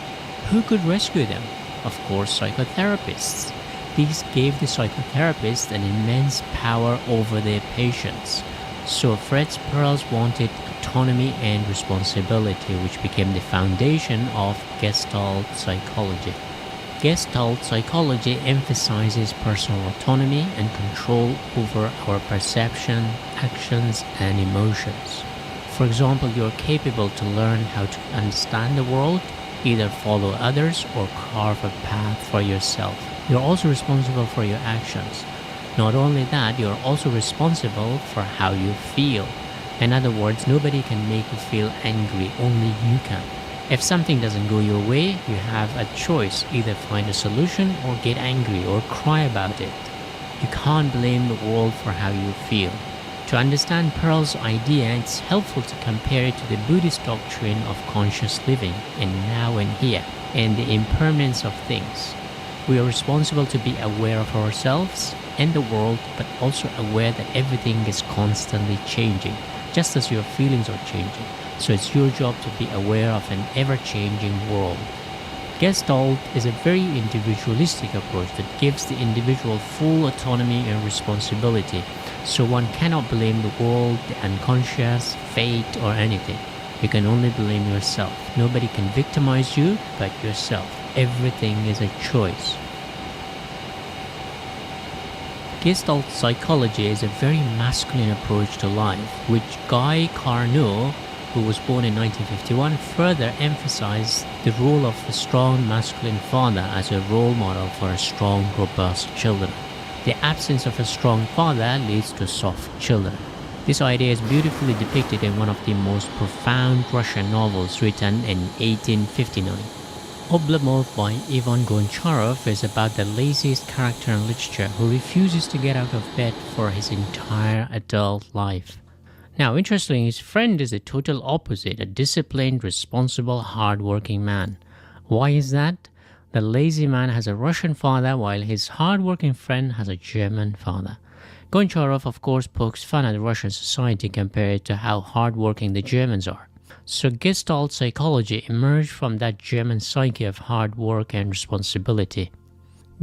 Who could rescue them? Of course, psychotherapists. These gave the psychotherapists an immense power over their patients. So Fritz Perls wanted autonomy and responsibility, which became the foundation of Gestalt psychology. Gestalt psychology emphasizes personal autonomy and control over our perception, actions, and emotions. For example, you are capable to learn how to understand the world, either follow others or carve a path for yourself. You are also responsible for your actions. Not only that, you are also responsible for how you feel. In other words, nobody can make you feel angry, only you can. If something doesn't go your way, you have a choice, either find a solution or get angry or cry about it. You can't blame the world for how you feel. To understand Perls' idea, it's helpful to compare it to the Buddhist doctrine of conscious living in now and here, and the impermanence of things. We are responsible to be aware of ourselves and the world, but also aware that everything is constantly changing, just as your feelings are changing. So it's your job to be aware of an ever-changing world. Gestalt is a very individualistic approach that gives the individual full autonomy and responsibility. So one cannot blame the world, the unconscious, fate, or anything. You can only blame yourself. Nobody can victimize you but yourself. Everything is a choice. Gestalt psychology is a very masculine approach to life, which Guy Carnot, who was born in 1951, further emphasized the role of a strong masculine father as a role model for strong, robust children. The absence of a strong father leads to soft children. This idea is beautifully depicted in one of the most profound Russian novels written in 1859. Oblomov by Ivan Goncharov is about the laziest character in literature who refuses to get out of bed for his entire adult life. Now, interestingly, his friend is the total opposite, a disciplined, responsible, hard-working man. Why is that? The lazy man has a Russian father while his hard-working friend has a German father. Goncharov, of course, pokes fun at Russian society compared to how hard-working the Germans are. So Gestalt psychology emerged from that German psyche of hard work and responsibility.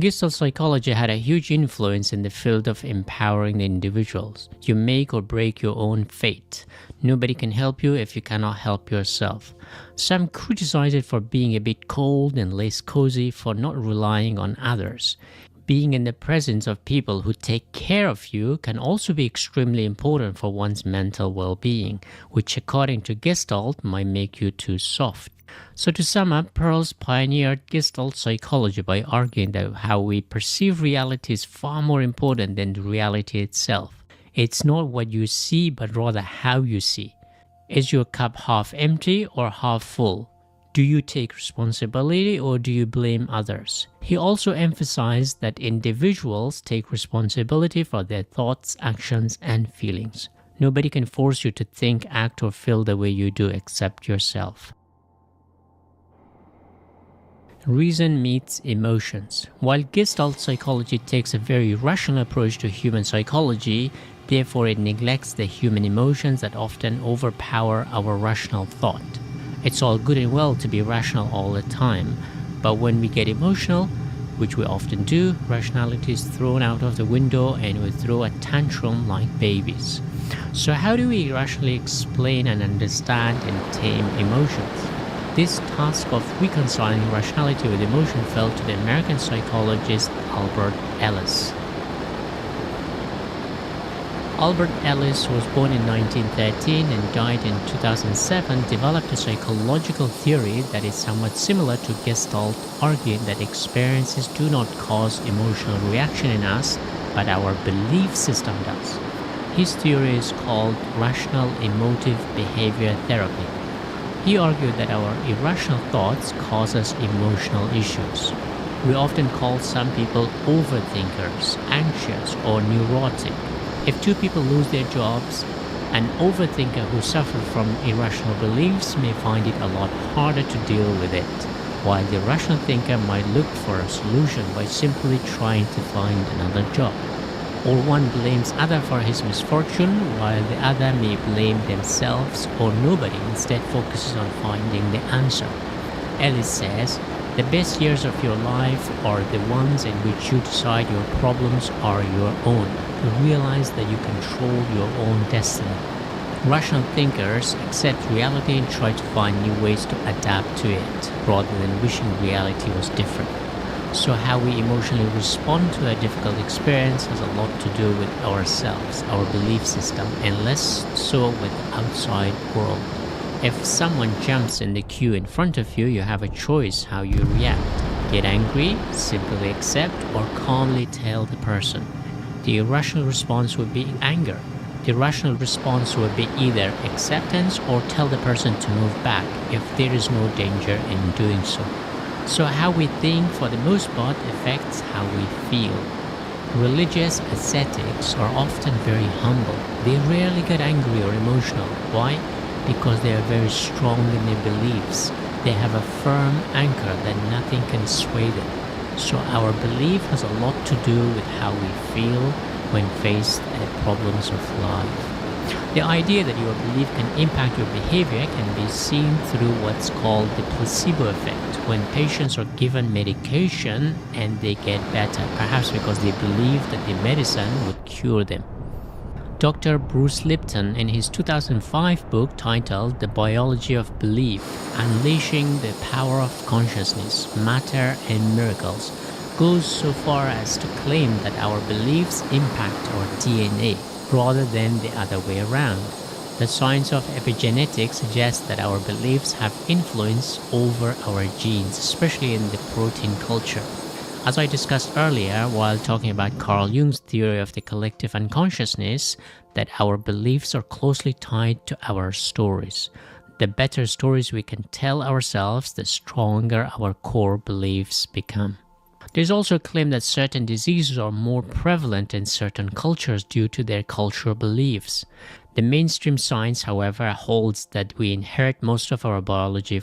Gestalt psychology had a huge influence in the field of empowering the individuals. You make or break your own fate. Nobody can help you if you cannot help yourself. Some criticize it for being a bit cold and less cozy, for not relying on others. Being in the presence of people who take care of you can also be extremely important for one's mental well-being, which according to Gestalt might make you too soft. So to sum up, Pearls pioneered Gestalt psychology by arguing that how we perceive reality is far more important than the reality itself. It's not what you see, but rather how you see. Is your cup half empty or half full? Do you take responsibility or do you blame others? He also emphasized that individuals take responsibility for their thoughts, actions, and feelings. Nobody can force you to think, act, or feel the way you do except yourself. Reason meets emotions. While Gestalt psychology takes a very rational approach to human psychology, therefore it neglects the human emotions that often overpower our rational thought. It's all good and well to be rational all the time, but when we get emotional, which we often do, rationality is thrown out of the window and we throw a tantrum like babies. So how do we rationally explain and understand and tame emotions? This task of reconciling rationality with emotion fell to the American psychologist Albert Ellis. Albert Ellis was born in 1913 and died in 2007, developed a psychological theory that is somewhat similar to Gestalt, arguing that experiences do not cause emotional reaction in us, but our belief system does. His theory is called rational emotive behavior therapy. He argued that our irrational thoughts cause us emotional issues. We often call some people overthinkers, anxious, or neurotic. If two people lose their jobs, an overthinker who suffers from irrational beliefs may find it a lot harder to deal with it, while the rational thinker might look for a solution by simply trying to find another job. Or one blames other for his misfortune, while the other may blame themselves or nobody, instead focuses on finding the answer. Ellis says, the best years of your life are the ones in which you decide your problems are your own. You realize that you control your own destiny. Rational thinkers accept reality and try to find new ways to adapt to it, rather than wishing reality was different. So how we emotionally respond to a difficult experience has a lot to do with ourselves, our belief system, and less so with the outside world. If someone jumps in the queue in front of you, you have a choice how you react. Get angry, simply accept, or calmly tell the person. The irrational response would be anger. The rational response would be either acceptance or tell the person to move back if there is no danger in doing so. So how we think, for the most part, affects how we feel. Religious ascetics are often very humble. They rarely get angry or emotional. Why? Because they are very strong in their beliefs. They have a firm anchor that nothing can sway them. So our belief has a lot to do with how we feel when faced with problems of life. The idea that your belief can impact your behavior can be seen through what's called the placebo effect, when patients are given medication and they get better, perhaps because they believe that the medicine would cure them. Dr. Bruce Lipton, in his 2005 book titled The Biology of Belief, Unleashing the Power of Consciousness, Matter and Miracles, goes so far as to claim that our beliefs impact our DNA rather than the other way around. The science of epigenetics suggests that our beliefs have influence over our genes, especially in the protein culture. As I discussed earlier while talking about Carl Jung's theory of the collective unconsciousness, that our beliefs are closely tied to our stories. The better stories we can tell ourselves, the stronger our core beliefs become. There's also a claim that certain diseases are more prevalent in certain cultures due to their cultural beliefs. The mainstream science, however, holds that we inherit most of our biology